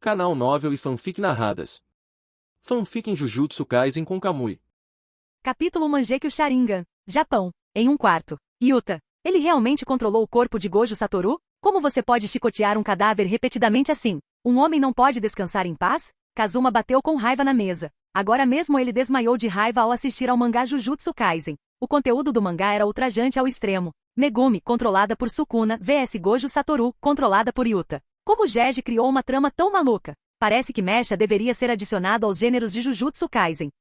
Canal Novel e Fanfic Narradas. Fanfic em Jujutsu Kaisen com Kamui. Capítulo Mangekyou Sharingan, Japão. Em um quarto. Yuta. Ele realmente controlou o corpo de Gojo Satoru? Como você pode chicotear um cadáver repetidamente assim? Um homem não pode descansar em paz? Kazuma bateu com raiva na mesa. Agora mesmo ele desmaiou de raiva ao assistir ao mangá Jujutsu Kaisen. O conteúdo do mangá era ultrajante ao extremo. Megumi, controlada por Sukuna, vs Gojo Satoru, controlada por Yuta. Como Jeje criou uma trama tão maluca? Parece que Mecha deveria ser adicionado aos gêneros de Jujutsu Kaisen.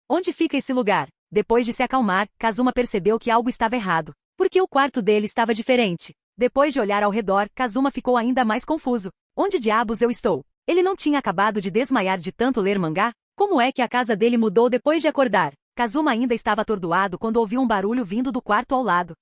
Onde fica esse lugar? Depois de se acalmar, Kazuma percebeu que algo estava errado. Porque o quarto dele estava diferente. Depois de olhar ao redor, Kazuma ficou ainda mais confuso. Onde diabos eu estou? Ele não tinha acabado de desmaiar de tanto ler mangá? Como é que a casa dele mudou depois de acordar? Kazuma ainda estava atordoado quando ouviu um barulho vindo do quarto ao lado.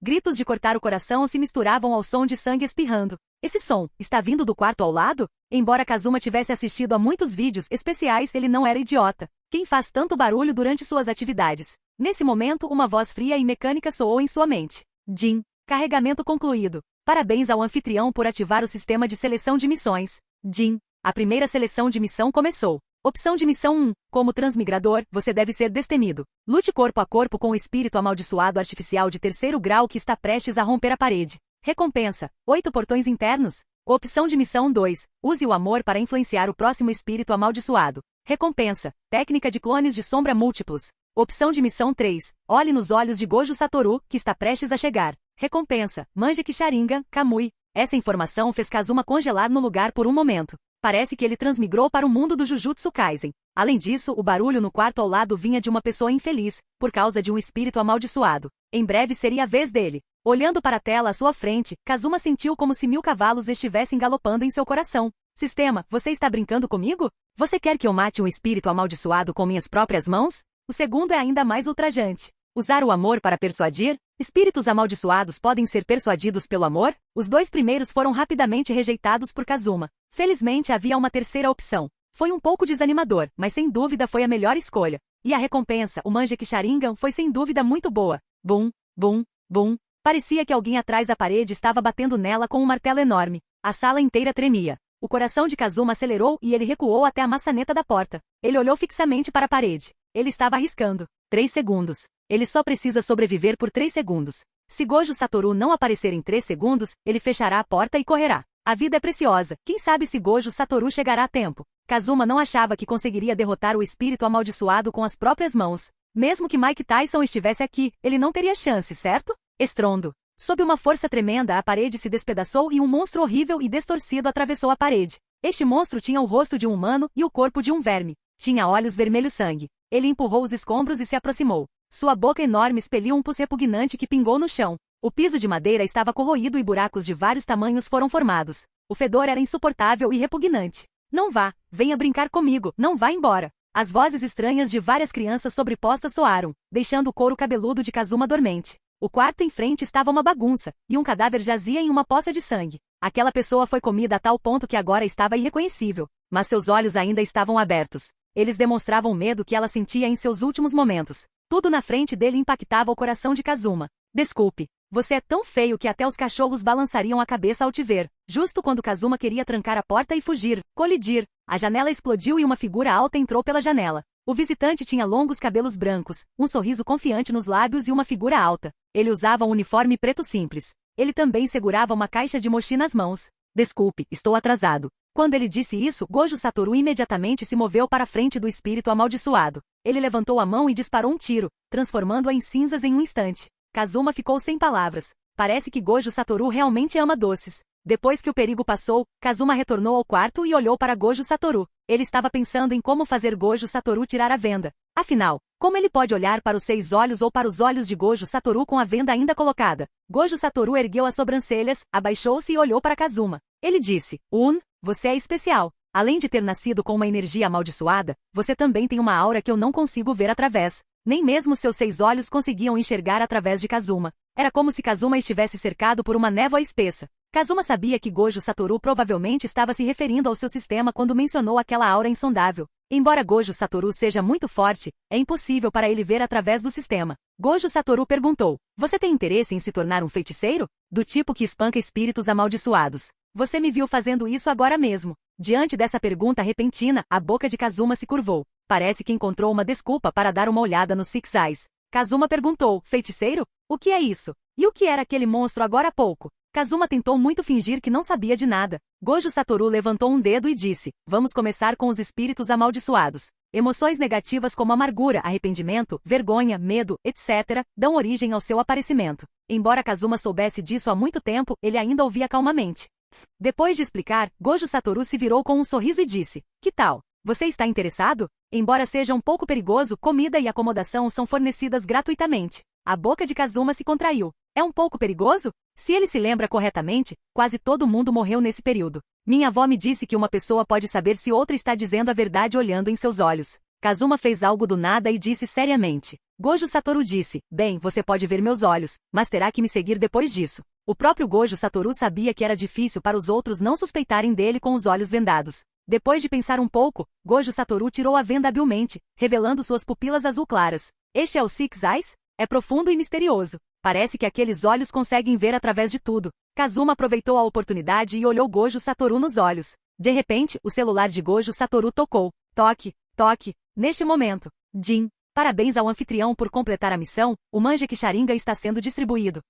Gritos de cortar o coração se misturavam ao som de sangue espirrando. Esse som está vindo do quarto ao lado? Embora Kazuma tivesse assistido a muitos vídeos especiais, ele não era idiota. Quem faz tanto barulho durante suas atividades? Nesse momento, uma voz fria e mecânica soou em sua mente. Jin. Carregamento concluído. Parabéns ao anfitrião por ativar o sistema de seleção de missões. Jin. A primeira seleção de missão começou. Opção de missão 1. Como transmigrador, você deve ser destemido. Lute corpo a corpo com o espírito amaldiçoado artificial de 3º grau que está prestes a romper a parede. Recompensa. 8 portões internos. Opção de missão 2. Use o amor para influenciar o próximo espírito amaldiçoado. Recompensa. Técnica de clones de sombra múltiplos. Opção de missão 3. Olhe nos olhos de Gojo Satoru, que está prestes a chegar. Recompensa. Mangekyou Sharingan, Kamui. Essa informação fez Kazuma congelar no lugar por um momento. Parece que ele transmigrou para o mundo do Jujutsu Kaisen. Além disso, o barulho no quarto ao lado vinha de uma pessoa infeliz, por causa de um espírito amaldiçoado. Em breve seria a vez dele. Olhando para a tela à sua frente, Kazuma sentiu como se 1000 cavalos estivessem galopando em seu coração. Sistema, você está brincando comigo? Você quer que eu mate um espírito amaldiçoado com minhas próprias mãos? O segundo é ainda mais ultrajante. Usar o amor para persuadir? Espíritos amaldiçoados podem ser persuadidos pelo amor? Os 2 primeiros foram rapidamente rejeitados por Kazuma. Felizmente havia uma terceira opção. Foi um pouco desanimador, mas sem dúvida foi a melhor escolha. E a recompensa, o Mangekyou Sharingan, foi sem dúvida muito boa. Bum, bum, bum. Parecia que alguém atrás da parede estava batendo nela com um martelo enorme. A sala inteira tremia. O coração de Kazuma acelerou e ele recuou até a maçaneta da porta. Ele olhou fixamente para a parede. Ele estava arriscando. 3 segundos. Ele só precisa sobreviver por 3 segundos. Se Gojo Satoru não aparecer em 3 segundos, ele fechará a porta e correrá. A vida é preciosa. Quem sabe se Gojo Satoru chegará a tempo. Kazuma não achava que conseguiria derrotar o espírito amaldiçoado com as próprias mãos. Mesmo que Mike Tyson estivesse aqui, ele não teria chance, certo? Estrondo. Sob uma força tremenda, a parede se despedaçou e um monstro horrível e distorcido atravessou a parede. Este monstro tinha o rosto de um humano e o corpo de um verme. Tinha olhos vermelhos sangue. Ele empurrou os escombros e se aproximou. Sua boca enorme expeliu um pus repugnante que pingou no chão. O piso de madeira estava corroído e buracos de vários tamanhos foram formados. O fedor era insuportável e repugnante. Não vá, venha brincar comigo, não vá embora. As vozes estranhas de várias crianças sobrepostas soaram, deixando o couro cabeludo de Kazuma dormente. O quarto em frente estava uma bagunça, e um cadáver jazia em uma poça de sangue. Aquela pessoa foi comida a tal ponto que agora estava irreconhecível, mas seus olhos ainda estavam abertos. Eles demonstravam o medo que ela sentia em seus últimos momentos. Tudo na frente dele impactava o coração de Kazuma. Desculpe. Você é tão feio que até os cachorros balançariam a cabeça ao te ver. Justo quando Kazuma queria trancar a porta e fugir, colidir, a janela explodiu e uma figura alta entrou pela janela. O visitante tinha longos cabelos brancos, um sorriso confiante nos lábios e uma figura alta. Ele usava um uniforme preto simples. Ele também segurava uma caixa de mochi nas mãos. Desculpe, estou atrasado. Quando ele disse isso, Gojo Satoru imediatamente se moveu para a frente do espírito amaldiçoado. Ele levantou a mão e disparou um tiro, transformando-a em cinzas em um instante. Kazuma ficou sem palavras. Parece que Gojo Satoru realmente ama doces. Depois que o perigo passou, Kazuma retornou ao quarto e olhou para Gojo Satoru. Ele estava pensando em como fazer Gojo Satoru tirar a venda. Afinal, como ele pode olhar para os 6 olhos ou para os olhos de Gojo Satoru com a venda ainda colocada? Gojo Satoru ergueu as sobrancelhas, abaixou-se e olhou para Kazuma. Ele disse, você é especial. Além de ter nascido com uma energia amaldiçoada, você também tem uma aura que eu não consigo ver através. Nem mesmo seus 6 olhos conseguiam enxergar através de Kazuma. Era como se Kazuma estivesse cercado por uma névoa espessa. Kazuma sabia que Gojo Satoru provavelmente estava se referindo ao seu sistema quando mencionou aquela aura insondável. Embora Gojo Satoru seja muito forte, é impossível para ele ver através do sistema. Gojo Satoru perguntou, você tem interesse em se tornar um feiticeiro? Do tipo que espanca espíritos amaldiçoados. Você me viu fazendo isso agora mesmo. Diante dessa pergunta repentina, a boca de Kazuma se curvou. Parece que encontrou uma desculpa para dar uma olhada no Six Eyes. Kazuma perguntou, feiticeiro? O que é isso? E o que era aquele monstro agora há pouco? Kazuma tentou muito fingir que não sabia de nada. Gojo Satoru levantou um dedo e disse, vamos começar com os espíritos amaldiçoados. Emoções negativas como amargura, arrependimento, vergonha, medo, etc., dão origem ao seu aparecimento. Embora Kazuma soubesse disso há muito tempo, ele ainda ouvia calmamente. Depois de explicar, Gojo Satoru se virou com um sorriso e disse, que tal? Você está interessado? Embora seja um pouco perigoso, comida e acomodação são fornecidas gratuitamente. A boca de Kazuma se contraiu. É um pouco perigoso? Se ele se lembra corretamente, quase todo mundo morreu nesse período. Minha avó me disse que uma pessoa pode saber se outra está dizendo a verdade olhando em seus olhos. Kazuma fez algo do nada e disse seriamente. Gojo Satoru disse, bem, você pode ver meus olhos, mas terá que me seguir depois disso. O próprio Gojo Satoru sabia que era difícil para os outros não suspeitarem dele com os olhos vendados. Depois de pensar um pouco, Gojo Satoru tirou a venda habilmente, revelando suas pupilas azul claras. Este é o Six Eyes? É profundo e misterioso. Parece que aqueles olhos conseguem ver através de tudo. Kazuma aproveitou a oportunidade e olhou Gojo Satoru nos olhos. De repente, o celular de Gojo Satoru tocou. Toque, toque. Neste momento. Jin. Parabéns ao anfitrião por completar a missão, o Mangekyou Sharingan está sendo distribuído.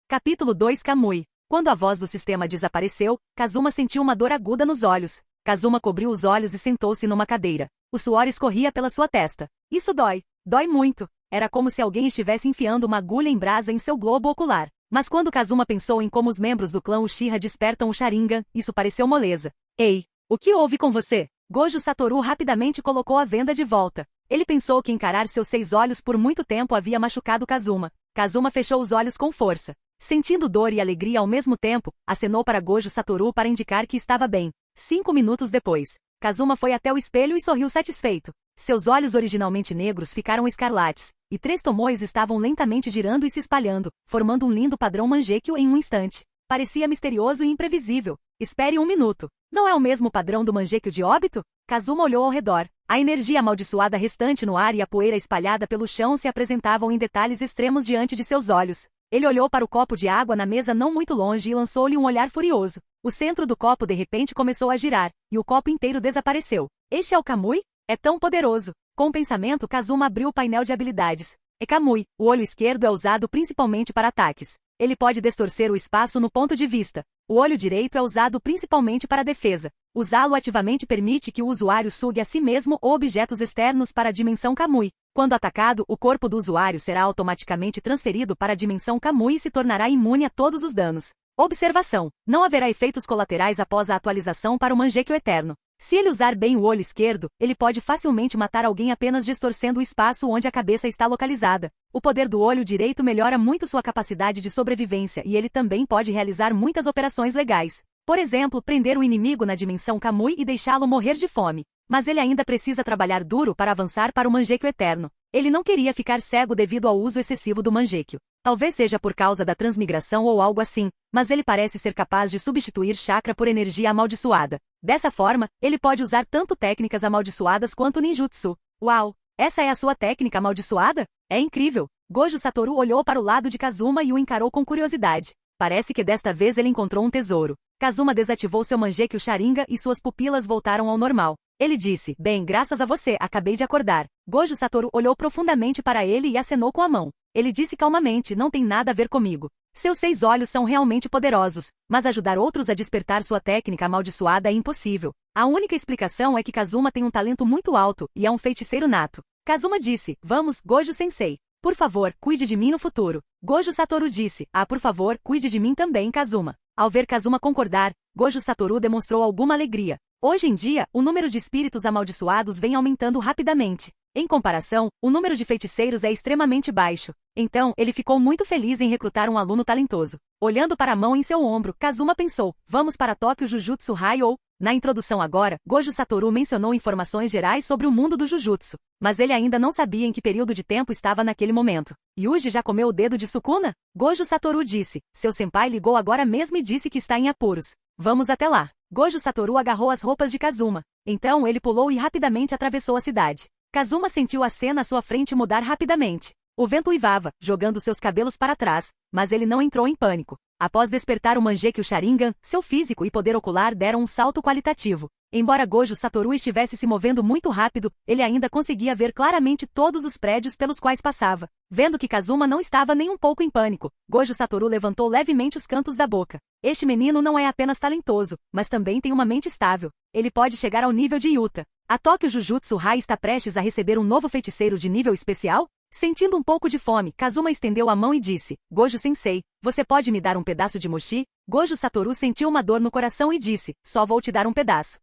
Capítulo 2 Kamui. Quando a voz do sistema desapareceu, Kazuma sentiu uma dor aguda nos olhos. Kazuma cobriu os olhos e sentou-se numa cadeira. O suor escorria pela sua testa. Isso dói. Dói muito. Era como se alguém estivesse enfiando uma agulha em brasa em seu globo ocular. Mas quando Kazuma pensou em como os membros do clã Uchiha despertam o Sharingan, isso pareceu moleza. Ei, o que houve com você? Gojo Satoru rapidamente colocou a venda de volta. Ele pensou que encarar seus 6 olhos por muito tempo havia machucado Kazuma. Kazuma fechou os olhos com força. Sentindo dor e alegria ao mesmo tempo, acenou para Gojo Satoru para indicar que estava bem. 5 minutos depois, Kazuma foi até o espelho e sorriu satisfeito. Seus olhos originalmente negros ficaram escarlates, e 3 tomoes estavam lentamente girando e se espalhando, formando um lindo padrão Mangekyou em um instante. Parecia misterioso e imprevisível. Espere 1 minuto. Não é o mesmo padrão do Mangekyou de óbito? Kazuma olhou ao redor. A energia amaldiçoada restante no ar e a poeira espalhada pelo chão se apresentavam em detalhes extremos diante de seus olhos. Ele olhou para o copo de água na mesa não muito longe e lançou-lhe um olhar furioso. O centro do copo de repente começou a girar, e o copo inteiro desapareceu. Este é o Kamui? É tão poderoso. Com o pensamento, Kazuma abriu o painel de habilidades. É Kamui. O olho esquerdo é usado principalmente para ataques. Ele pode distorcer o espaço no ponto de vista. O olho direito é usado principalmente para defesa. Usá-lo ativamente permite que o usuário sugue a si mesmo ou objetos externos para a dimensão Kamui. Quando atacado, o corpo do usuário será automaticamente transferido para a dimensão Kamui e se tornará imune a todos os danos. Observação: não haverá efeitos colaterais após a atualização para o Mangekyou Eterno. Se ele usar bem o olho esquerdo, ele pode facilmente matar alguém apenas distorcendo o espaço onde a cabeça está localizada. O poder do olho direito melhora muito sua capacidade de sobrevivência e ele também pode realizar muitas operações legais. Por exemplo, prender o inimigo na dimensão Kamui e deixá-lo morrer de fome. Mas ele ainda precisa trabalhar duro para avançar para o Mangekyou Eterno. Ele não queria ficar cego devido ao uso excessivo do Mangekyou. Talvez seja por causa da transmigração ou algo assim, mas ele parece ser capaz de substituir chakra por energia amaldiçoada. Dessa forma, ele pode usar tanto técnicas amaldiçoadas quanto ninjutsu. Uau! Essa é a sua técnica amaldiçoada? É incrível! Gojo Satoru olhou para o lado de Kazuma e o encarou com curiosidade. Parece que desta vez ele encontrou um tesouro. Kazuma desativou seu Mangekyou Sharingan e suas pupilas voltaram ao normal. Ele disse, bem, graças a você, acabei de acordar. Gojo Satoru olhou profundamente para ele e acenou com a mão. Ele disse calmamente, não tem nada a ver comigo. Seus 6 olhos são realmente poderosos, mas ajudar outros a despertar sua técnica amaldiçoada é impossível. A única explicação é que Kazuma tem um talento muito alto e é um feiticeiro nato. Kazuma disse, vamos, Gojo-sensei. Por favor, cuide de mim no futuro. Gojo Satoru disse, por favor, cuide de mim também, Kazuma. Ao ver Kazuma concordar, Gojo Satoru demonstrou alguma alegria. Hoje em dia, o número de espíritos amaldiçoados vem aumentando rapidamente. Em comparação, o número de feiticeiros é extremamente baixo. Então, ele ficou muito feliz em recrutar um aluno talentoso. Olhando para a mão em seu ombro, Kazuma pensou, vamos para Tóquio Jujutsu Haiou. Na introdução agora, Gojo Satoru mencionou informações gerais sobre o mundo do Jujutsu. Mas ele ainda não sabia em que período de tempo estava naquele momento. Yuji já comeu o dedo de Sukuna? Gojo Satoru disse. Seu senpai ligou agora mesmo e disse que está em apuros. Vamos até lá. Gojo Satoru agarrou as roupas de Kazuma. Então ele pulou e rapidamente atravessou a cidade. Kazuma sentiu a cena à sua frente mudar rapidamente. O vento uivava, jogando seus cabelos para trás, mas ele não entrou em pânico. Após despertar o Mangekyou Sharingan, seu físico e poder ocular deram um salto qualitativo. Embora Gojo Satoru estivesse se movendo muito rápido, ele ainda conseguia ver claramente todos os prédios pelos quais passava. Vendo que Kazuma não estava nem um pouco em pânico, Gojo Satoru levantou levemente os cantos da boca. Este menino não é apenas talentoso, mas também tem uma mente estável. Ele pode chegar ao nível de Yuta. A Tokyo Jujutsu High está prestes a receber um novo feiticeiro de nível especial? Sentindo um pouco de fome, Kazuma estendeu a mão e disse, Gojo-sensei, você pode me dar um pedaço de mochi? Gojo Satoru sentiu uma dor no coração e disse, só vou te dar um pedaço.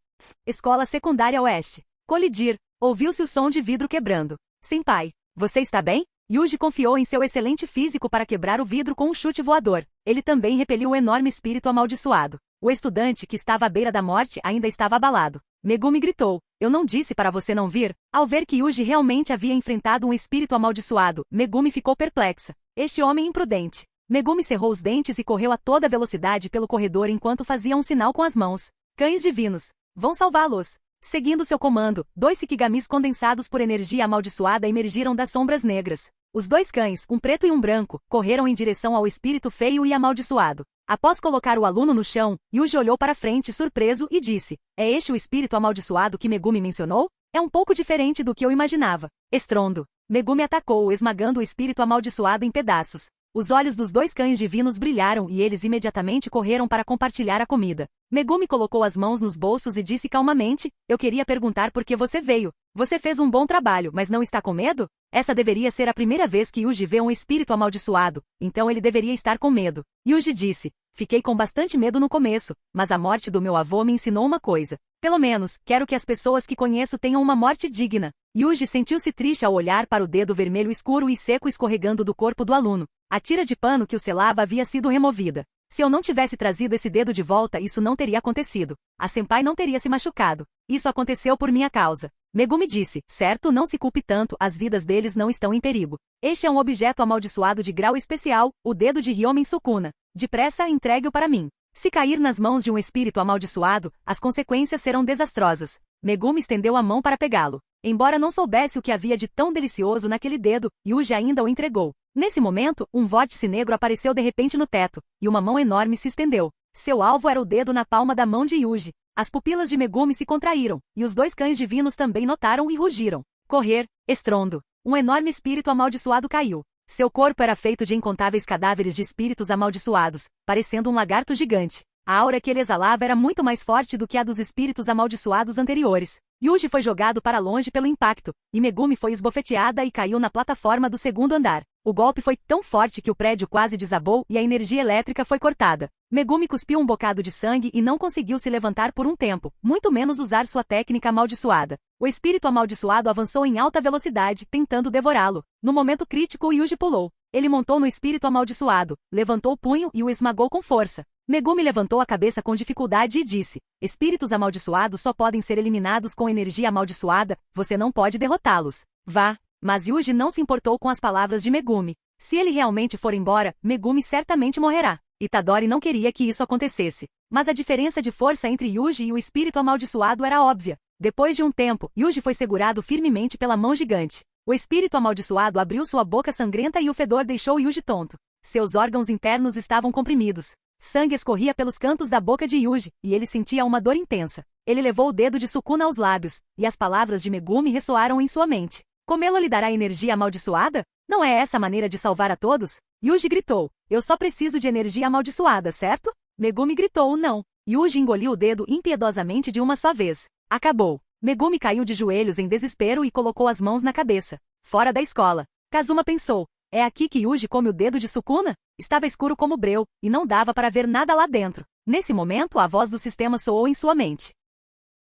Escola Secundária Oeste. Colidir. Ouviu-se o som de vidro quebrando. Senpai, você está bem? Yuji confiou em seu excelente físico para quebrar o vidro com um chute voador. Ele também repeliu o enorme espírito amaldiçoado. O estudante, que estava à beira da morte, ainda estava abalado. Megumi gritou, eu não disse para você não vir? Ao ver que Yuji realmente havia enfrentado um espírito amaldiçoado, Megumi ficou perplexa. Este homem imprudente. Megumi cerrou os dentes e correu a toda velocidade pelo corredor enquanto fazia um sinal com as mãos. Cães divinos. Vão salvá-los. Seguindo seu comando, 2 Shikigamis condensados por energia amaldiçoada emergiram das sombras negras. Os 2 cães, um preto e um branco, correram em direção ao espírito feio e amaldiçoado. Após colocar o aluno no chão, Yuji olhou para frente surpreso e disse, é este o espírito amaldiçoado que Megumi mencionou? É um pouco diferente do que eu imaginava. Estrondo. Megumi atacou, esmagando o espírito amaldiçoado em pedaços. Os olhos dos 2 cães divinos brilharam e eles imediatamente correram para compartilhar a comida. Megumi colocou as mãos nos bolsos e disse calmamente, eu queria perguntar por que você veio. Você fez um bom trabalho, mas não está com medo? Essa deveria ser a primeira vez que Yuji vê um espírito amaldiçoado, então ele deveria estar com medo. Yuji disse, fiquei com bastante medo no começo, mas a morte do meu avô me ensinou uma coisa. Pelo menos, quero que as pessoas que conheço tenham uma morte digna. Yuji sentiu-se triste ao olhar para o dedo vermelho escuro e seco escorregando do corpo do aluno. A tira de pano que o selava havia sido removida. Se eu não tivesse trazido esse dedo de volta, isso não teria acontecido. A senpai não teria se machucado. Isso aconteceu por minha causa. Megumi disse, certo, não se culpe tanto, as vidas deles não estão em perigo. Este é um objeto amaldiçoado de grau especial, o dedo de Ryomen Sukuna. Depressa, entregue-o para mim. Se cair nas mãos de um espírito amaldiçoado, as consequências serão desastrosas. Megumi estendeu a mão para pegá-lo. Embora não soubesse o que havia de tão delicioso naquele dedo, Yuji ainda o entregou. Nesse momento, um vórtice negro apareceu de repente no teto, e uma mão enorme se estendeu. Seu alvo era o dedo na palma da mão de Yuji. As pupilas de Megumi se contraíram, e os 2 cães divinos também notaram e rugiram. Correr, estrondo. Um enorme espírito amaldiçoado caiu. Seu corpo era feito de incontáveis cadáveres de espíritos amaldiçoados, parecendo um lagarto gigante. A aura que ele exalava era muito mais forte do que a dos espíritos amaldiçoados anteriores. Yuji foi jogado para longe pelo impacto, e Megumi foi esbofeteada e caiu na plataforma do 2º andar. O golpe foi tão forte que o prédio quase desabou e a energia elétrica foi cortada. Megumi cuspiu um bocado de sangue e não conseguiu se levantar por um tempo, muito menos usar sua técnica amaldiçoada. O espírito amaldiçoado avançou em alta velocidade, tentando devorá-lo. No momento crítico, Yuji pulou. Ele montou no espírito amaldiçoado, levantou o punho e o esmagou com força. Megumi levantou a cabeça com dificuldade e disse, espíritos amaldiçoados só podem ser eliminados com energia amaldiçoada, você não pode derrotá-los. Vá. Mas Yuji não se importou com as palavras de Megumi. Se ele realmente for embora, Megumi certamente morrerá. Itadori não queria que isso acontecesse. Mas a diferença de força entre Yuji e o espírito amaldiçoado era óbvia. Depois de um tempo, Yuji foi segurado firmemente pela mão gigante. O espírito amaldiçoado abriu sua boca sangrenta e o fedor deixou Yuji tonto. Seus órgãos internos estavam comprimidos. Sangue escorria pelos cantos da boca de Yuji, e ele sentia uma dor intensa. Ele levou o dedo de Sukuna aos lábios, e as palavras de Megumi ressoaram em sua mente. Comê-lo lhe dará energia amaldiçoada? Não é essa a maneira de salvar a todos? Yuji gritou. Eu só preciso de energia amaldiçoada, certo? Megumi gritou não. Yuji engoliu o dedo impiedosamente de uma só vez. Acabou. Megumi caiu de joelhos em desespero e colocou as mãos na cabeça. Fora da escola. Kazuma pensou. É aqui que Yuji come o dedo de Sukuna? Estava escuro como breu, e não dava para ver nada lá dentro. Nesse momento, a voz do sistema soou em sua mente.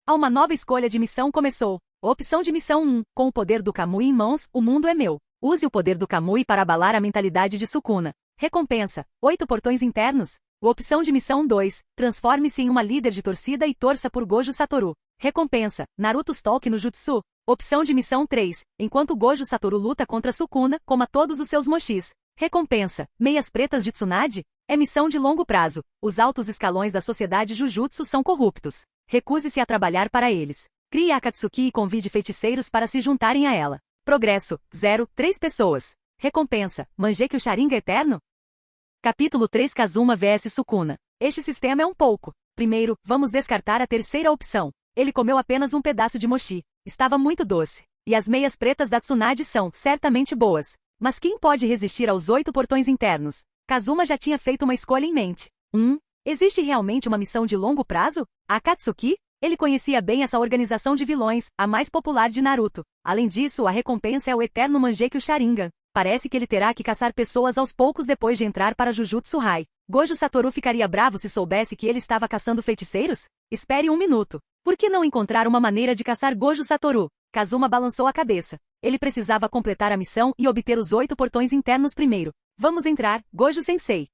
Uma nova escolha de missão começou. Opção de missão 1. Com o poder do Kamui em mãos, o mundo é meu. Use o poder do Kamui para abalar a mentalidade de Sukuna. Recompensa. 8 portões internos. Opção de missão 2. Transforme-se em uma líder de torcida e torça por Gojo Satoru. Recompensa. Naruto Stalk no Jutsu. Opção de missão 3. Enquanto Gojo Satoru luta contra Sukuna, coma todos os seus mochis. Recompensa. Meias pretas de Tsunade? É missão de longo prazo. Os altos escalões da sociedade Jujutsu são corruptos. Recuse-se a trabalhar para eles. Crie a Akatsuki e convide feiticeiros para se juntarem a ela. Progresso, 0, 3 pessoas. Recompensa, Mangekyou Sharingan Eterno? Capítulo 3 Kazuma vs Sukuna. Este sistema é um pouco. Primeiro, vamos descartar a terceira opção. Ele comeu apenas um pedaço de mochi. Estava muito doce. E as meias pretas da Tsunade são, certamente, boas. Mas quem pode resistir aos 8 portões internos? Kazuma já tinha feito uma escolha em mente. Existe realmente uma missão de longo prazo? A Akatsuki? Ele conhecia bem essa organização de vilões, a mais popular de Naruto. Além disso, a recompensa é o eterno Mangekyou Sharingan. Parece que ele terá que caçar pessoas aos poucos depois de entrar para Jujutsu Rai. Gojo Satoru ficaria bravo se soubesse que ele estava caçando feiticeiros? Espere um minuto. Por que não encontrar uma maneira de caçar Gojo Satoru? Kazuma balançou a cabeça. Ele precisava completar a missão e obter os 8 portões internos primeiro. Vamos entrar, Gojo-sensei.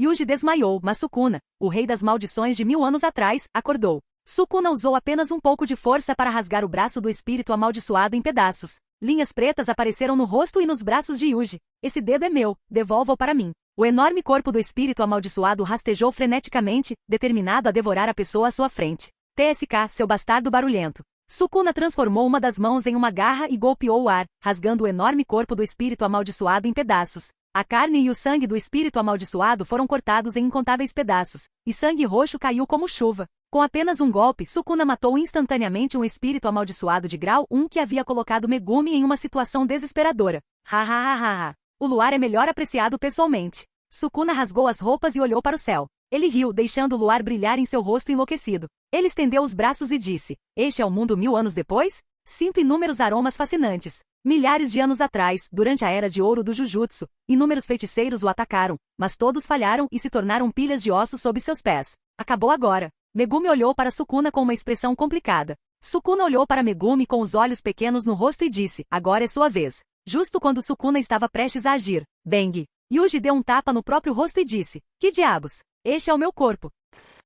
Yuji desmaiou, mas Sukuna, o rei das maldições de 1000 anos atrás, acordou. Sukuna usou apenas um pouco de força para rasgar o braço do espírito amaldiçoado em pedaços. Linhas pretas apareceram no rosto e nos braços de Yuji. Esse dedo é meu, devolva-o para mim. O enorme corpo do espírito amaldiçoado rastejou freneticamente, determinado a devorar a pessoa à sua frente. TSK, seu bastardo barulhento. Sukuna transformou uma das mãos em uma garra e golpeou o ar, rasgando o enorme corpo do espírito amaldiçoado em pedaços. A carne e o sangue do espírito amaldiçoado foram cortados em incontáveis pedaços, e sangue roxo caiu como chuva. Com apenas um golpe, Sukuna matou instantaneamente um espírito amaldiçoado de grau 1 que havia colocado Megumi em uma situação desesperadora. Ha. O luar é melhor apreciado pessoalmente. Sukuna rasgou as roupas e olhou para o céu. Ele riu, deixando o luar brilhar em seu rosto enlouquecido. Ele estendeu os braços e disse, este é o mundo 1000 anos depois? Sinto inúmeros aromas fascinantes. Milhares de anos atrás, durante a Era de Ouro do Jujutsu, inúmeros feiticeiros o atacaram, mas todos falharam e se tornaram pilhas de ossos sob seus pés. Acabou agora. Megumi olhou para Sukuna com uma expressão complicada. Sukuna olhou para Megumi com os olhos pequenos no rosto e disse, agora é sua vez. Justo quando Sukuna estava prestes a agir. Bang! Yuji deu um tapa no próprio rosto e disse, que diabos? Este é o meu corpo.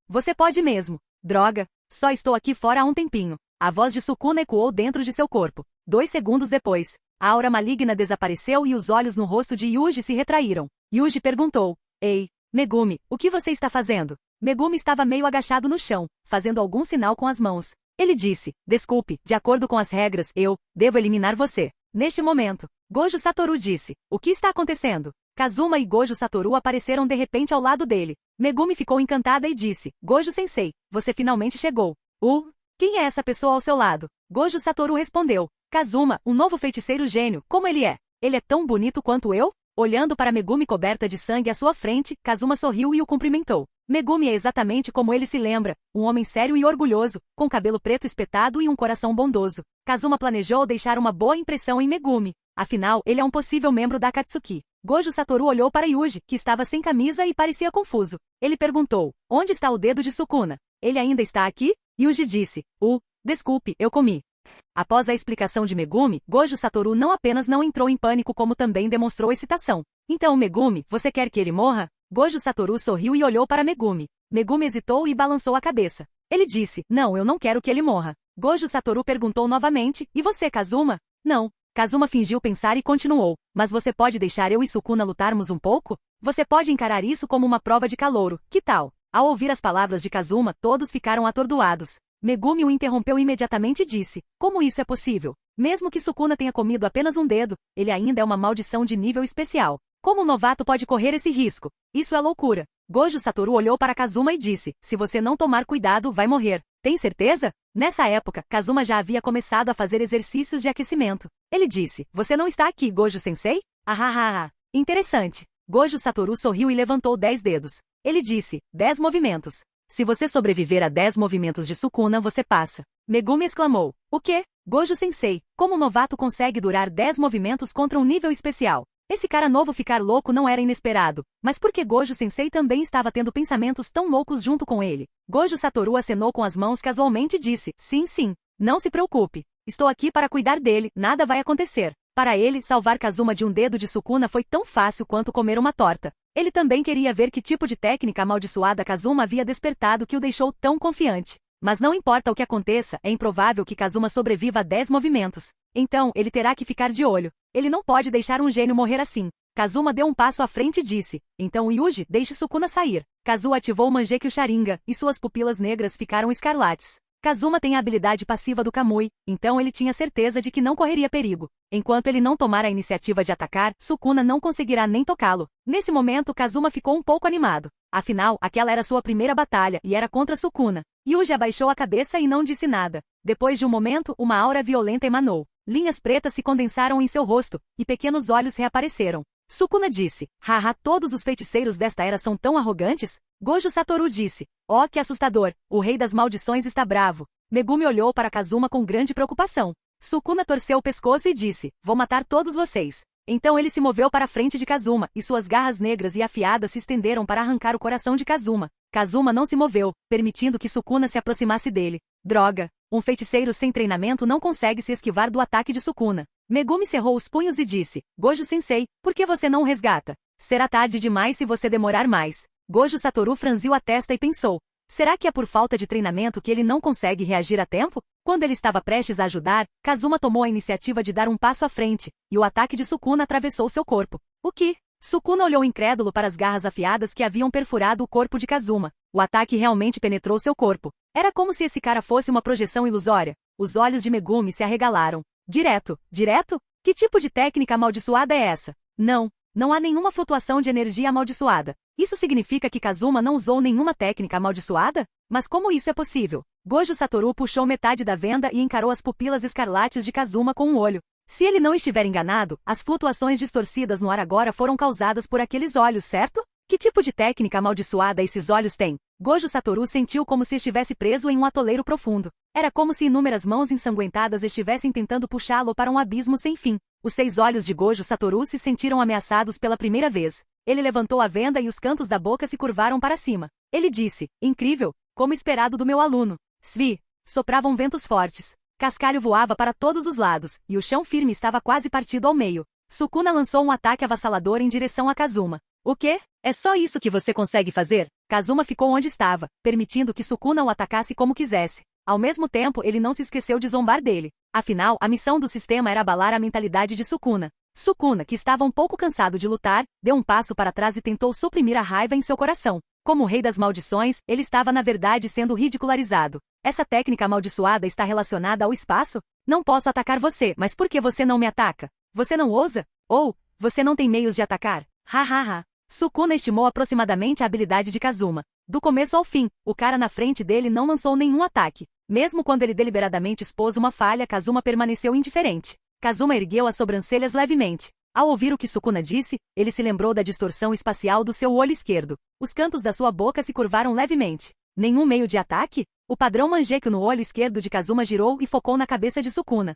Você pode mesmo. Droga, só estou aqui fora há um tempinho. A voz de Sukuna ecoou dentro de seu corpo. 2 segundos depois, a aura maligna desapareceu e os olhos no rosto de Yuji se retraíram. Yuji perguntou, ei, Megumi, o que você está fazendo? Megumi estava meio agachado no chão, fazendo algum sinal com as mãos. Ele disse, desculpe, de acordo com as regras, eu devo eliminar você. Neste momento, Gojo Satoru disse, o que está acontecendo? Kazuma e Gojo Satoru apareceram de repente ao lado dele. Megumi ficou encantada e disse, Gojo-sensei, você finalmente chegou. Quem é essa pessoa ao seu lado? Gojo Satoru respondeu, Kazuma, um novo feiticeiro gênio, como ele é? Ele é tão bonito quanto eu? Olhando para Megumi coberta de sangue à sua frente, Kazuma sorriu e o cumprimentou. Megumi é exatamente como ele se lembra, um homem sério e orgulhoso, com cabelo preto espetado e um coração bondoso. Kazuma planejou deixar uma boa impressão em Megumi. Afinal, ele é um possível membro da Akatsuki. Gojo Satoru olhou para Yuji, que estava sem camisa e parecia confuso. Ele perguntou, onde está o dedo de Sukuna? Ele ainda está aqui? Yuji disse, desculpe, eu comi. Após a explicação de Megumi, Gojo Satoru não apenas não entrou em pânico como também demonstrou excitação. Então Megumi, você quer que ele morra? Gojo Satoru sorriu e olhou para Megumi. Megumi hesitou e balançou a cabeça. Ele disse, não, eu não quero que ele morra. Gojo Satoru perguntou novamente, e você, Kazuma? Não. Kazuma fingiu pensar e continuou, mas você pode deixar eu e Sukuna lutarmos um pouco? Você pode encarar isso como uma prova de calouro, que tal? Ao ouvir as palavras de Kazuma, todos ficaram atordoados. Megumi o interrompeu imediatamente e disse, como isso é possível? Mesmo que Sukuna tenha comido apenas um dedo, ele ainda é uma maldição de nível especial. Como um novato pode correr esse risco? Isso é loucura. Gojo Satoru olhou para Kazuma e disse, se você não tomar cuidado, vai morrer. Tem certeza? Nessa época, Kazuma já havia começado a fazer exercícios de aquecimento. Ele disse, você não está aqui, Gojo-sensei? Interessante. Gojo Satoru sorriu e levantou 10 dedos. Ele disse, 10 movimentos. Se você sobreviver a 10 movimentos de Sukuna, você passa. Megumi exclamou, o quê? Gojo-sensei, como um novato consegue durar 10 movimentos contra um nível especial? Esse cara novo ficar louco não era inesperado, mas por que Gojo-sensei também estava tendo pensamentos tão loucos junto com ele? Gojo Satoru acenou com as mãos casualmente e disse, sim, não se preocupe. Estou aqui para cuidar dele, nada vai acontecer. Para ele, salvar Kazuma de um dedo de Sukuna foi tão fácil quanto comer uma torta. Ele também queria ver que tipo de técnica amaldiçoada Kazuma havia despertado que o deixou tão confiante. Mas não importa o que aconteça, é improvável que Kazuma sobreviva a 10 movimentos. Então, ele terá que ficar de olho. Ele não pode deixar um gênio morrer assim. Kazuma deu um passo à frente e disse, então Yuji, deixe Sukuna sair. Kazuo ativou o Mangekyou Sharingan, e suas pupilas negras ficaram escarlates. Kazuma tem a habilidade passiva do Kamui, então ele tinha certeza de que não correria perigo. Enquanto ele não tomar a iniciativa de atacar, Sukuna não conseguirá nem tocá-lo. Nesse momento, Kazuma ficou um pouco animado. Afinal, aquela era sua primeira batalha e era contra Sukuna. Yuji abaixou a cabeça e não disse nada. Depois de um momento, uma aura violenta emanou. Linhas pretas se condensaram em seu rosto, e pequenos olhos reapareceram. Sukuna disse, haha, todos os feiticeiros desta era são tão arrogantes? Gojo Satoru disse, oh, que assustador, o rei das maldições está bravo. Megumi olhou para Kazuma com grande preocupação. Sukuna torceu o pescoço e disse, vou matar todos vocês. Então ele se moveu para a frente de Kazuma, e suas garras negras e afiadas se estenderam para arrancar o coração de Kazuma. Kazuma não se moveu, permitindo que Sukuna se aproximasse dele. Droga! Um feiticeiro sem treinamento não consegue se esquivar do ataque de Sukuna. Megumi cerrou os punhos e disse, Gojo-sensei, por que você não o resgata? Será tarde demais se você demorar mais. Gojo Satoru franziu a testa e pensou, será que é por falta de treinamento que ele não consegue reagir a tempo? Quando ele estava prestes a ajudar, Kazuma tomou a iniciativa de dar um passo à frente, e o ataque de Sukuna atravessou seu corpo. O que? Sukuna olhou incrédulo para as garras afiadas que haviam perfurado o corpo de Kazuma. O ataque realmente penetrou seu corpo. Era como se esse cara fosse uma projeção ilusória. Os olhos de Megumi se arregalaram. Direto? Direto? Que tipo de técnica amaldiçoada é essa? Não há nenhuma flutuação de energia amaldiçoada. Isso significa que Kazuma não usou nenhuma técnica amaldiçoada? Mas como isso é possível? Gojo Satoru puxou metade da venda e encarou as pupilas escarlates de Kazuma com um olho. Se ele não estiver enganado, as flutuações distorcidas no ar agora foram causadas por aqueles olhos, certo? Que tipo de técnica amaldiçoada esses olhos têm? Gojo Satoru sentiu como se estivesse preso em um atoleiro profundo. Era como se inúmeras mãos ensanguentadas estivessem tentando puxá-lo para um abismo sem fim. Os 6 olhos de Gojo Satoru se sentiram ameaçados pela primeira vez. Ele levantou a venda e os cantos da boca se curvaram para cima. Ele disse, incrível, como esperado do meu aluno. Svi, sopravam ventos fortes. Cascalho voava para todos os lados, e o chão firme estava quase partido ao meio. Sukuna lançou um ataque avassalador em direção a Kazuma. O quê? É só isso que você consegue fazer? Kazuma ficou onde estava, permitindo que Sukuna o atacasse como quisesse. Ao mesmo tempo, ele não se esqueceu de zombar dele. Afinal, a missão do sistema era abalar a mentalidade de Sukuna. Sukuna, que estava um pouco cansado de lutar, deu um passo para trás e tentou suprimir a raiva em seu coração. Como o rei das maldições, ele estava na verdade sendo ridicularizado. Essa técnica amaldiçoada está relacionada ao espaço? Não posso atacar você, mas por que você não me ataca? Você não ousa? Ou, você não tem meios de atacar? Hahaha. Sukuna estimou aproximadamente a habilidade de Kazuma. Do começo ao fim, o cara na frente dele não lançou nenhum ataque. Mesmo quando ele deliberadamente expôs uma falha, Kazuma permaneceu indiferente. Kazuma ergueu as sobrancelhas levemente. Ao ouvir o que Sukuna disse, ele se lembrou da distorção espacial do seu olho esquerdo. Os cantos da sua boca se curvaram levemente. Nenhum meio de ataque? O padrão Mangekyou no olho esquerdo de Kazuma girou e focou na cabeça de Sukuna.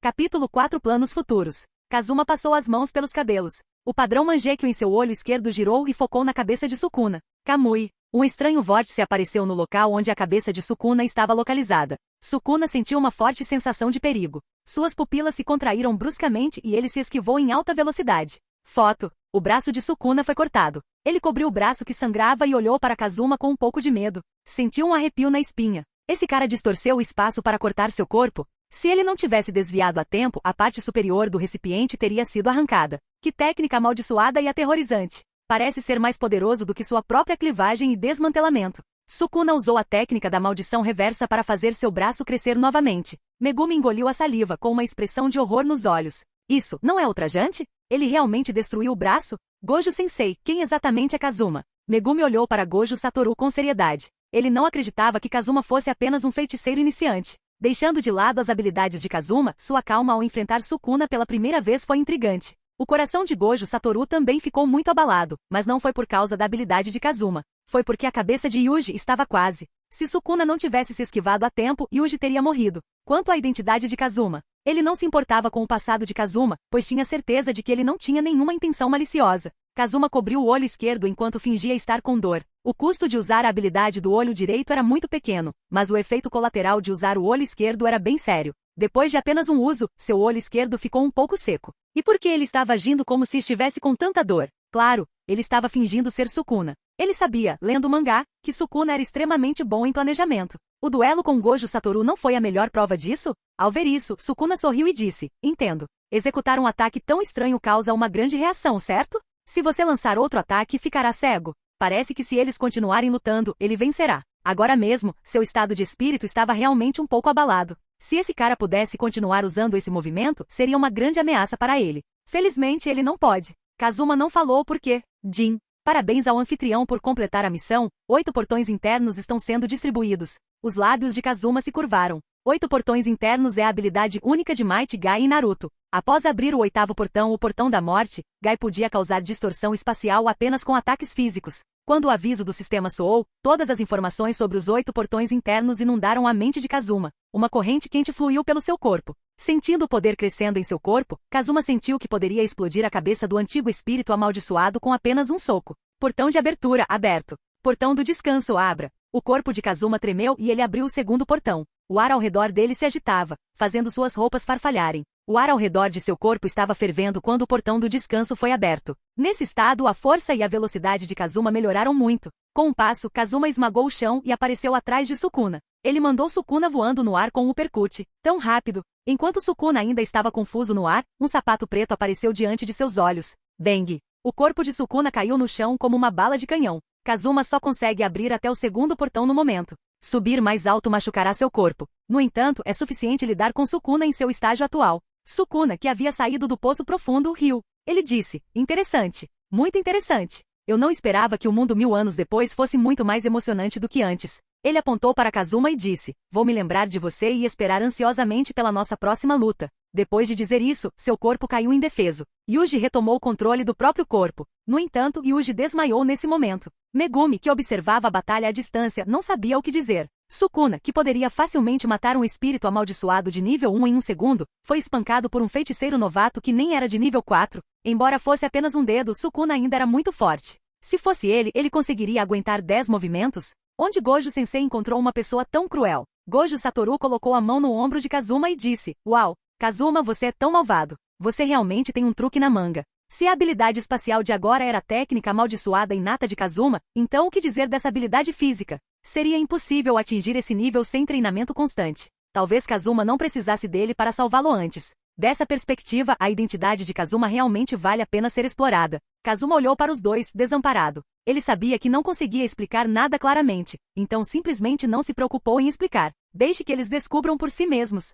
Capítulo 4 Planos Futuros. Kazuma passou as mãos pelos cabelos. O padrão Mangekyou em seu olho esquerdo girou e focou na cabeça de Sukuna. Kamui. Um estranho vórtice apareceu no local onde a cabeça de Sukuna estava localizada. Sukuna sentiu uma forte sensação de perigo. Suas pupilas se contraíram bruscamente e ele se esquivou em alta velocidade. Foto. O braço de Sukuna foi cortado. Ele cobriu o braço que sangrava e olhou para Kazuma com um pouco de medo. Sentiu um arrepio na espinha. Esse cara distorceu o espaço para cortar seu corpo? Se ele não tivesse desviado a tempo, a parte superior do recipiente teria sido arrancada. Que técnica amaldiçoada e aterrorizante. Parece ser mais poderoso do que sua própria clivagem e desmantelamento. Sukuna usou a técnica da maldição reversa para fazer seu braço crescer novamente. Megumi engoliu a saliva com uma expressão de horror nos olhos. Isso, não é ultrajante? Ele realmente destruiu o braço? Gojo-sensei, quem exatamente é Kazuma? Megumi olhou para Gojo Satoru com seriedade. Ele não acreditava que Kazuma fosse apenas um feiticeiro iniciante. Deixando de lado as habilidades de Kazuma, sua calma ao enfrentar Sukuna pela primeira vez foi intrigante. O coração de Gojo Satoru também ficou muito abalado, mas não foi por causa da habilidade de Kazuma. Foi porque a cabeça de Yuji estava quase. Se Sukuna não tivesse se esquivado a tempo, Yuji teria morrido. Quanto à identidade de Kazuma, ele não se importava com o passado de Kazuma, pois tinha certeza de que ele não tinha nenhuma intenção maliciosa. Kazuma cobriu o olho esquerdo enquanto fingia estar com dor. O custo de usar a habilidade do olho direito era muito pequeno, mas o efeito colateral de usar o olho esquerdo era bem sério. Depois de apenas um uso, seu olho esquerdo ficou um pouco seco. E por que ele estava agindo como se estivesse com tanta dor? Claro, ele estava fingindo ser Sukuna. Ele sabia, lendo o mangá, que Sukuna era extremamente bom em planejamento. O duelo com Gojo Satoru não foi a melhor prova disso? Ao ver isso, Sukuna sorriu e disse, entendo. Executar um ataque tão estranho causa uma grande reação, certo? Se você lançar outro ataque, ficará cego. Parece que se eles continuarem lutando, ele vencerá. Agora mesmo, seu estado de espírito estava realmente um pouco abalado. Se esse cara pudesse continuar usando esse movimento, seria uma grande ameaça para ele. Felizmente ele não pode. Kazuma não falou por quê. Jin, parabéns ao anfitrião por completar a missão. 8 portões internos estão sendo distribuídos. Os lábios de Kazuma se curvaram. 8 portões internos é a habilidade única de Might Guy em Naruto. Após abrir o 8º portão, o Portão da Morte, Guy podia causar distorção espacial apenas com ataques físicos. Quando o aviso do sistema soou, todas as informações sobre os 8 portões internos inundaram a mente de Kazuma. Uma corrente quente fluiu pelo seu corpo. Sentindo o poder crescendo em seu corpo, Kazuma sentiu que poderia explodir a cabeça do antigo espírito amaldiçoado com apenas um soco. Portão de abertura aberto. Portão do descanso abra. O corpo de Kazuma tremeu e ele abriu o 2º portão. O ar ao redor dele se agitava, fazendo suas roupas farfalharem. O ar ao redor de seu corpo estava fervendo quando o portão do descanso foi aberto. Nesse estado, a força e a velocidade de Kazuma melhoraram muito. Com um passo, Kazuma esmagou o chão e apareceu atrás de Sukuna. Ele mandou Sukuna voando no ar com o uppercut, tão rápido. Enquanto Sukuna ainda estava confuso no ar, um sapato preto apareceu diante de seus olhos. Bang! O corpo de Sukuna caiu no chão como uma bala de canhão. Kazuma só consegue abrir até o 2º portão no momento. Subir mais alto machucará seu corpo. No entanto, é suficiente lidar com Sukuna em seu estágio atual. Sukuna, que havia saído do poço profundo, riu. Ele disse, interessante. Muito interessante. Eu não esperava que o mundo 1000 anos depois fosse muito mais emocionante do que antes. Ele apontou para Kazuma e disse, vou me lembrar de você e esperar ansiosamente pela nossa próxima luta. Depois de dizer isso, seu corpo caiu indefeso. Yuji retomou o controle do próprio corpo. No entanto, Yuji desmaiou nesse momento. Megumi, que observava a batalha à distância, não sabia o que dizer. Sukuna, que poderia facilmente matar um espírito amaldiçoado de nível 1 em um segundo, foi espancado por um feiticeiro novato que nem era de nível 4. Embora fosse apenas um dedo, Sukuna ainda era muito forte. Se fosse ele conseguiria aguentar 10 movimentos? Onde Gojo Sensei encontrou uma pessoa tão cruel? Gojo Satoru colocou a mão no ombro de Kazuma e disse, uau, Kazuma, você é tão malvado. Você realmente tem um truque na manga. Se a habilidade espacial de agora era a técnica amaldiçoada inata de Kazuma, então o que dizer dessa habilidade física? Seria impossível atingir esse nível sem treinamento constante. Talvez Kazuma não precisasse dele para salvá-lo antes. Dessa perspectiva, a identidade de Kazuma realmente vale a pena ser explorada. Kazuma olhou para os dois, desamparado. Ele sabia que não conseguia explicar nada claramente, então simplesmente não se preocupou em explicar. Deixe que eles descubram por si mesmos.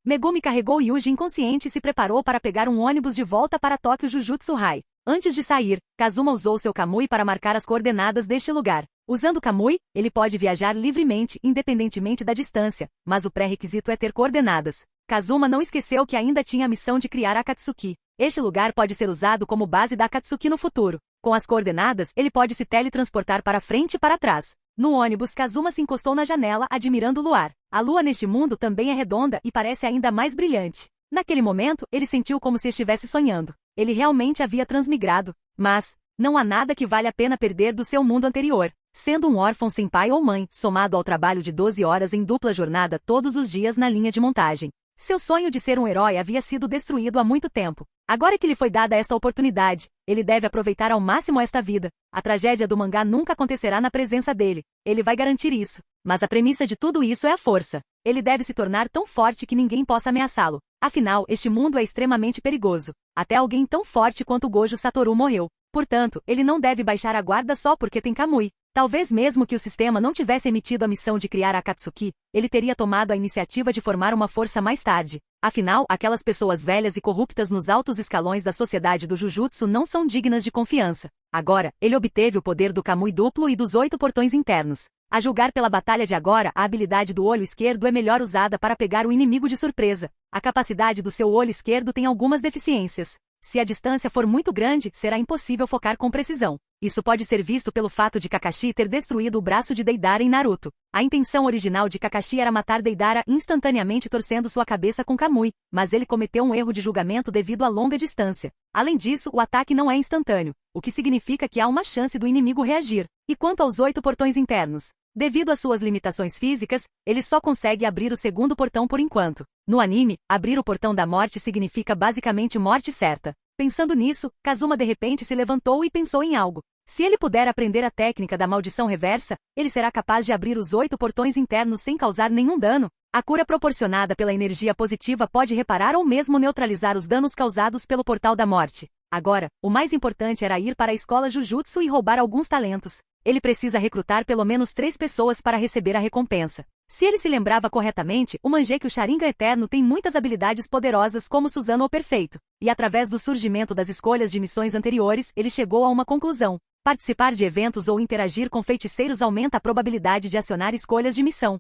Megumi carregou Yuji inconsciente e se preparou para pegar um ônibus de volta para Tóquio Jujutsu High. Antes de sair, Kazuma usou seu Kamui para marcar as coordenadas deste lugar. Usando Kamui, ele pode viajar livremente, independentemente da distância, mas o pré-requisito é ter coordenadas. Kazuma não esqueceu que ainda tinha a missão de criar a Akatsuki. Este lugar pode ser usado como base da Akatsuki no futuro. Com as coordenadas, ele pode se teletransportar para frente e para trás. No ônibus, Kazuma se encostou na janela, admirando o luar. A lua neste mundo também é redonda e parece ainda mais brilhante. Naquele momento, ele sentiu como se estivesse sonhando. Ele realmente havia transmigrado. Mas, não há nada que vale a pena perder do seu mundo anterior. Sendo um órfão sem pai ou mãe, somado ao trabalho de 12 horas em dupla jornada todos os dias na linha de montagem. Seu sonho de ser um herói havia sido destruído há muito tempo. Agora que lhe foi dada esta oportunidade, ele deve aproveitar ao máximo esta vida. A tragédia do mangá nunca acontecerá na presença dele. Ele vai garantir isso. Mas a premissa de tudo isso é a força. Ele deve se tornar tão forte que ninguém possa ameaçá-lo. Afinal, este mundo é extremamente perigoso. Até alguém tão forte quanto Gojo Satoru morreu. Portanto, ele não deve baixar a guarda só porque tem Kamui. Talvez mesmo que o sistema não tivesse emitido a missão de criar a Akatsuki, ele teria tomado a iniciativa de formar uma força mais tarde. Afinal, aquelas pessoas velhas e corruptas nos altos escalões da sociedade do Jujutsu não são dignas de confiança. Agora, ele obteve o poder do Kamui duplo e dos 8 portões internos. A julgar pela batalha de agora, a habilidade do olho esquerdo é melhor usada para pegar o inimigo de surpresa. A capacidade do seu olho esquerdo tem algumas deficiências. Se a distância for muito grande, será impossível focar com precisão. Isso pode ser visto pelo fato de Kakashi ter destruído o braço de Deidara em Naruto. A intenção original de Kakashi era matar Deidara instantaneamente torcendo sua cabeça com Kamui, mas ele cometeu um erro de julgamento devido à longa distância. Além disso, o ataque não é instantâneo, o que significa que há uma chance do inimigo reagir. E quanto aos 8 portões internos? Devido às suas limitações físicas, ele só consegue abrir o 2º portão por enquanto. No anime, abrir o portão da morte significa basicamente morte certa. Pensando nisso, Kazuma de repente se levantou e pensou em algo. Se ele puder aprender a técnica da maldição reversa, ele será capaz de abrir os 8 portões internos sem causar nenhum dano. A cura proporcionada pela energia positiva pode reparar ou mesmo neutralizar os danos causados pelo portal da morte. Agora, o mais importante era ir para a escola Jujutsu e roubar alguns talentos. Ele precisa recrutar pelo menos 3 pessoas para receber a recompensa. Se ele se lembrava corretamente, o Mangekyou Sharingan Eterno tem muitas habilidades poderosas como Susanoo Perfeito. E através do surgimento das escolhas de missões anteriores, ele chegou a uma conclusão. Participar de eventos ou interagir com feiticeiros aumenta a probabilidade de acionar escolhas de missão.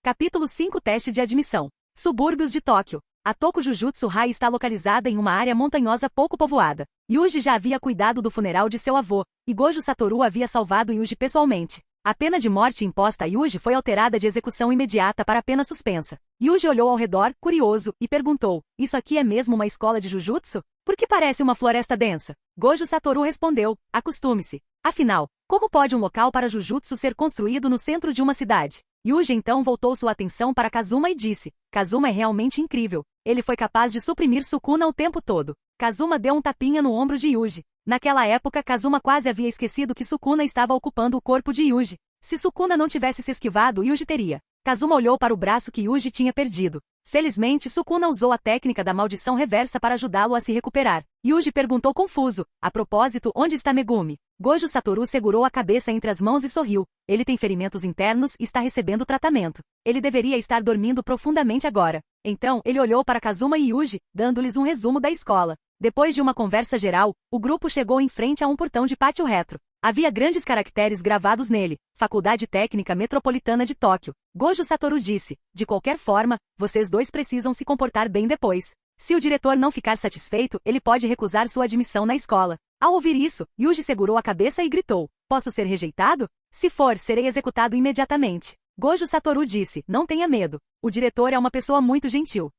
Capítulo 5 Teste de admissão. Subúrbios de Tóquio. A Tokujujutsu High está localizada em uma área montanhosa pouco povoada. Yuji já havia cuidado do funeral de seu avô, e Gojo Satoru havia salvado Yuji pessoalmente. A pena de morte imposta a Yuji foi alterada de execução imediata para pena suspensa. Yuji olhou ao redor, curioso, e perguntou, isso aqui é mesmo uma escola de Jujutsu? Por que parece uma floresta densa? Gojo Satoru respondeu, acostume-se. Afinal, como pode um local para Jujutsu ser construído no centro de uma cidade? Yuji então voltou sua atenção para Kazuma e disse, Kazuma é realmente incrível. Ele foi capaz de suprimir Sukuna o tempo todo. Kazuma deu um tapinha no ombro de Yuji. Naquela época, Kazuma quase havia esquecido que Sukuna estava ocupando o corpo de Yuji. Se Sukuna não tivesse se esquivado, Yuji teria. Kazuma olhou para o braço que Yuji tinha perdido. Felizmente, Sukuna usou a técnica da maldição reversa para ajudá-lo a se recuperar. Yuji perguntou confuso, a propósito, onde está Megumi? Gojo Satoru segurou a cabeça entre as mãos e sorriu. Ele tem ferimentos internos e está recebendo tratamento. Ele deveria estar dormindo profundamente agora. Então, ele olhou para Kazuma e Yuji, dando-lhes um resumo da escola. Depois de uma conversa geral, o grupo chegou em frente a um portão de pátio retro. Havia grandes caracteres gravados nele, Faculdade Técnica Metropolitana de Tóquio. Gojo Satoru disse, de qualquer forma, vocês dois precisam se comportar bem depois. Se o diretor não ficar satisfeito, ele pode recusar sua admissão na escola. Ao ouvir isso, Yuji segurou a cabeça e gritou, posso ser rejeitado? Se for, serei executado imediatamente. Gojo Satoru disse, não tenha medo. O diretor é uma pessoa muito gentil.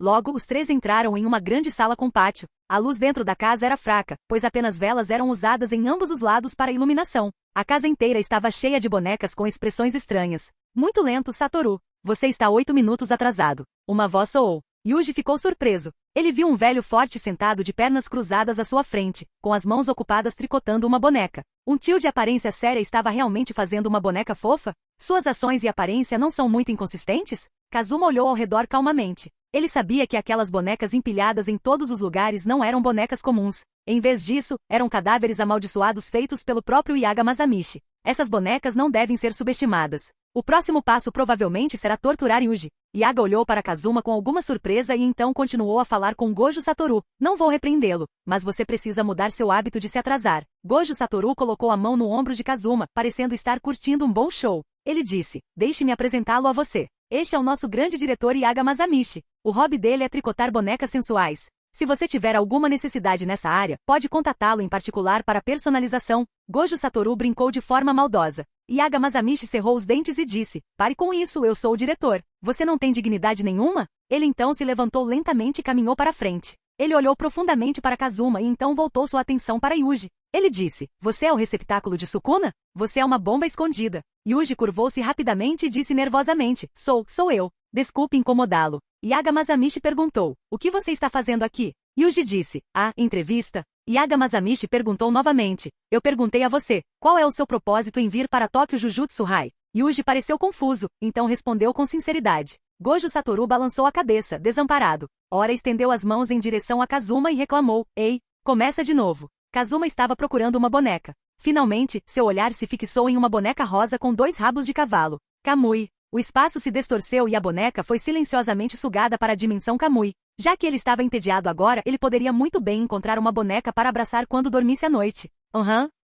Logo, os 3 entraram em uma grande sala com pátio. A luz dentro da casa era fraca, pois apenas velas eram usadas em ambos os lados para iluminação. A casa inteira estava cheia de bonecas com expressões estranhas. Muito lento, Satoru. Você está 8 minutos atrasado. Uma voz soou. Yuji ficou surpreso. Ele viu um velho forte sentado de pernas cruzadas à sua frente, com as mãos ocupadas tricotando uma boneca. Um tio de aparência séria estava realmente fazendo uma boneca fofa? Suas ações e aparência não são muito inconsistentes? Kazuma olhou ao redor calmamente. Ele sabia que aquelas bonecas empilhadas em todos os lugares não eram bonecas comuns. Em vez disso, eram cadáveres amaldiçoados feitos pelo próprio Yaga Masamichi. Essas bonecas não devem ser subestimadas. O próximo passo provavelmente será torturar Yuji. Yaga olhou para Kazuma com alguma surpresa e então continuou a falar com Gojo Satoru. Não vou repreendê-lo, mas você precisa mudar seu hábito de se atrasar. Gojo Satoru colocou a mão no ombro de Kazuma, parecendo estar curtindo um bom show. Ele disse, deixe-me apresentá-lo a você. Este é o nosso grande diretor Yaga Masamichi. O hobby dele é tricotar bonecas sensuais. Se você tiver alguma necessidade nessa área, pode contatá-lo em particular para personalização. Gojo Satoru brincou de forma maldosa. Yaga Masamichi cerrou os dentes e disse, pare com isso, eu sou o diretor. Você não tem dignidade nenhuma? Ele então se levantou lentamente e caminhou para frente. Ele olhou profundamente para Kazuma e então voltou sua atenção para Yuji. Ele disse, você é o receptáculo de Sukuna? Você é uma bomba escondida. Yuji curvou-se rapidamente e disse nervosamente, sou eu. Desculpe incomodá-lo. Yaga Masamichi perguntou, o que você está fazendo aqui? Yuji disse, entrevista? Yaga Masamichi perguntou novamente, eu perguntei a você, qual é o seu propósito em vir para Tóquio Jujutsu High? Yuji pareceu confuso, então respondeu com sinceridade. Gojo Satoru balançou a cabeça, desamparado. Ora estendeu as mãos em direção a Kazuma e reclamou, ei, começa de novo. Kazuma estava procurando uma boneca. Finalmente, seu olhar se fixou em uma boneca rosa com 2 rabos de cavalo. Kamui. O espaço se distorceu e a boneca foi silenciosamente sugada para a dimensão Kamui. Já que ele estava entediado agora, ele poderia muito bem encontrar uma boneca para abraçar quando dormisse à noite.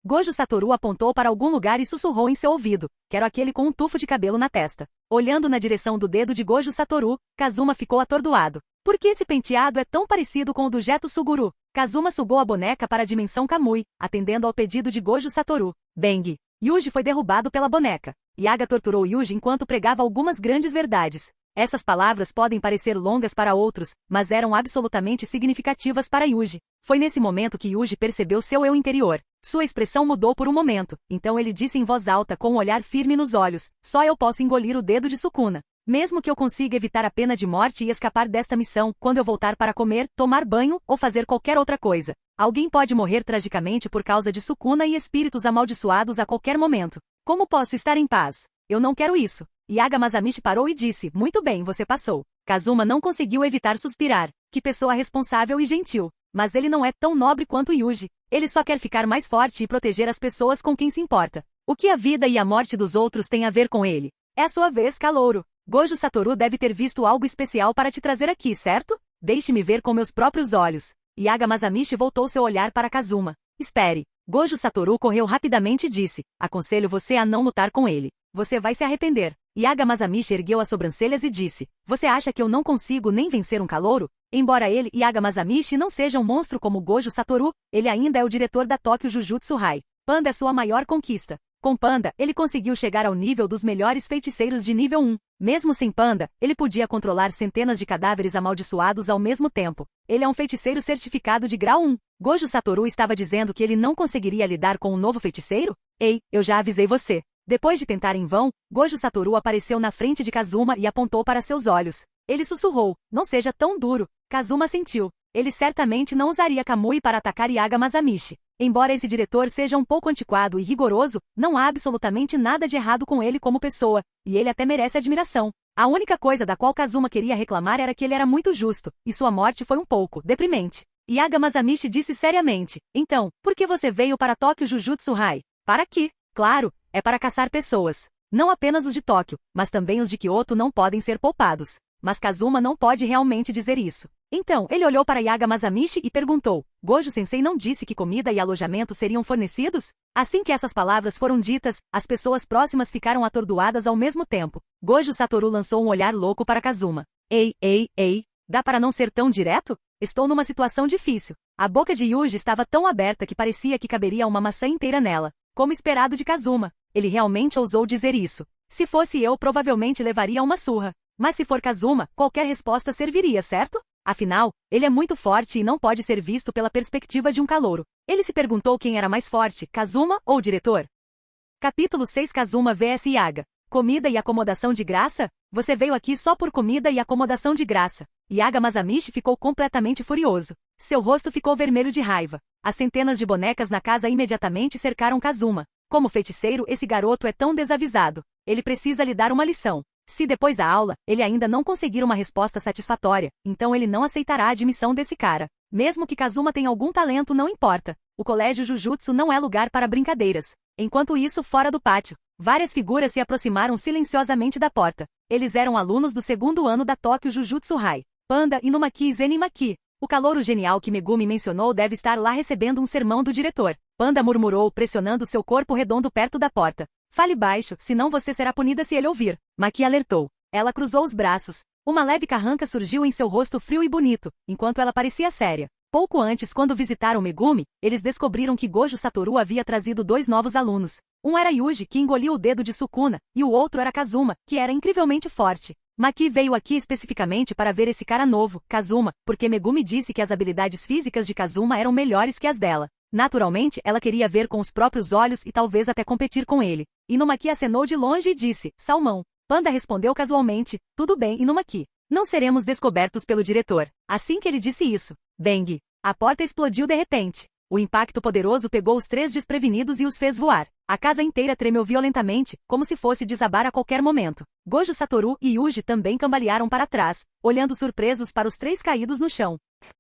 Gojo Satoru apontou para algum lugar e sussurrou em seu ouvido. Quero aquele com um tufo de cabelo na testa. Olhando na direção do dedo de Gojo Satoru, Kazuma ficou atordoado. Por que esse penteado é tão parecido com o do Geto Suguru? Kazuma sugou a boneca para a dimensão Kamui, atendendo ao pedido de Gojo Satoru. Bang! Yuji foi derrubado pela boneca. Yaga torturou Yuji enquanto pregava algumas grandes verdades. Essas palavras podem parecer longas para outros, mas eram absolutamente significativas para Yuji. Foi nesse momento que Yuji percebeu seu eu interior. Sua expressão mudou por um momento, então ele disse em voz alta com um olhar firme nos olhos, só eu posso engolir o dedo de Sukuna. Mesmo que eu consiga evitar a pena de morte e escapar desta missão, quando eu voltar para comer, tomar banho, ou fazer qualquer outra coisa. Alguém pode morrer tragicamente por causa de Sukuna e espíritos amaldiçoados a qualquer momento. Como posso estar em paz? Eu não quero isso. Yaga Masamichi parou e disse, muito bem, você passou. Kazuma não conseguiu evitar suspirar. Que pessoa responsável e gentil. Mas ele não é tão nobre quanto Yuji. Ele só quer ficar mais forte e proteger as pessoas com quem se importa. O que a vida e a morte dos outros têm a ver com ele? É a sua vez, calouro. Gojo Satoru deve ter visto algo especial para te trazer aqui, certo? Deixe-me ver com meus próprios olhos. Yaga Masamichi voltou seu olhar para Kazuma. Espere. Gojo Satoru correu rapidamente e disse, aconselho você a não lutar com ele. Você vai se arrepender. Yaga Masamichi ergueu as sobrancelhas e disse, você acha que eu não consigo nem vencer um calouro? Embora ele, Yaga Masamichi, não seja um monstro como Gojo Satoru, ele ainda é o diretor da Tokyo Jujutsu High. Panda é sua maior conquista. Com Panda, ele conseguiu chegar ao nível dos melhores feiticeiros de nível 1. Mesmo sem Panda, ele podia controlar centenas de cadáveres amaldiçoados ao mesmo tempo. Ele é um feiticeiro certificado de grau 1. Gojo Satoru estava dizendo que ele não conseguiria lidar com um novo feiticeiro? Ei, eu já avisei você. Depois de tentar em vão, Gojo Satoru apareceu na frente de Kazuma e apontou para seus olhos. Ele sussurrou, não seja tão duro. Kazuma sentiu. Ele certamente não usaria Kamui para atacar Yaga Masamichi. Embora esse diretor seja um pouco antiquado e rigoroso, não há absolutamente nada de errado com ele como pessoa, e ele até merece admiração. A única coisa da qual Kazuma queria reclamar era que ele era muito justo, e sua morte foi um pouco deprimente. Yaga Masamichi disse seriamente, então, por que você veio para Tokyo Jujutsu High? Para quê? Claro, é para caçar pessoas. Não apenas os de Tóquio, mas também os de Kyoto não podem ser poupados. Mas Kazuma não pode realmente dizer isso. Então, ele olhou para Yaga Masamichi e perguntou, Gojo-sensei não disse que comida e alojamento seriam fornecidos? Assim que essas palavras foram ditas, as pessoas próximas ficaram atordoadas ao mesmo tempo. Gojo Satoru lançou um olhar louco para Kazuma. Ei, dá para não ser tão direto? Estou numa situação difícil. A boca de Yuji estava tão aberta que parecia que caberia uma maçã inteira nela. Como esperado de Kazuma. Ele realmente ousou dizer isso. Se fosse eu, provavelmente levaria uma surra. Mas se for Kazuma, qualquer resposta serviria, certo? Afinal, ele é muito forte e não pode ser visto pela perspectiva de um calouro. Ele se perguntou quem era mais forte, Kazuma ou o diretor? Capítulo 6 Kazuma vs Yaga. Comida e acomodação de graça? Você veio aqui só por comida e acomodação de graça. Yaga Masamichi ficou completamente furioso. Seu rosto ficou vermelho de raiva. As centenas de bonecas na casa imediatamente cercaram Kazuma. Como feiticeiro, esse garoto é tão desavisado. Ele precisa lhe dar uma lição. Se depois da aula, ele ainda não conseguir uma resposta satisfatória, então ele não aceitará a admissão desse cara. Mesmo que Kazuma tenha algum talento, não importa. O colégio Jujutsu não é lugar para brincadeiras. Enquanto isso, fora do pátio, várias figuras se aproximaram silenciosamente da porta. Eles eram alunos do segundo ano da Tokyo Jujutsu High. Panda, Inumaki e Zenimaki. O calouro genial que Megumi mencionou deve estar lá recebendo um sermão do diretor. Panda murmurou, pressionando seu corpo redondo perto da porta. Fale baixo, senão você será punida se ele ouvir. Maki alertou. Ela cruzou os braços. Uma leve carranca surgiu em seu rosto frio e bonito, enquanto ela parecia séria. Pouco antes, quando visitaram Megumi, eles descobriram que Gojo Satoru havia trazido 2 novos alunos. Um era Yuji, que engoliu o dedo de Sukuna, e o outro era Kazuma, que era incrivelmente forte. Maki veio aqui especificamente para ver esse cara novo, Kazuma, porque Megumi disse que as habilidades físicas de Kazuma eram melhores que as dela. Naturalmente, ela queria ver com os próprios olhos e talvez até competir com ele. Inumaki acenou de longe e disse, Salmão. Panda respondeu casualmente, tudo bem, Inumaki. Não seremos descobertos pelo diretor. Assim que ele disse isso, bang! A porta explodiu de repente. O impacto poderoso pegou os 3 desprevenidos e os fez voar. A casa inteira tremeu violentamente, como se fosse desabar a qualquer momento. Gojo Satoru e Yuji também cambalearam para trás, olhando surpresos para os 3 caídos no chão.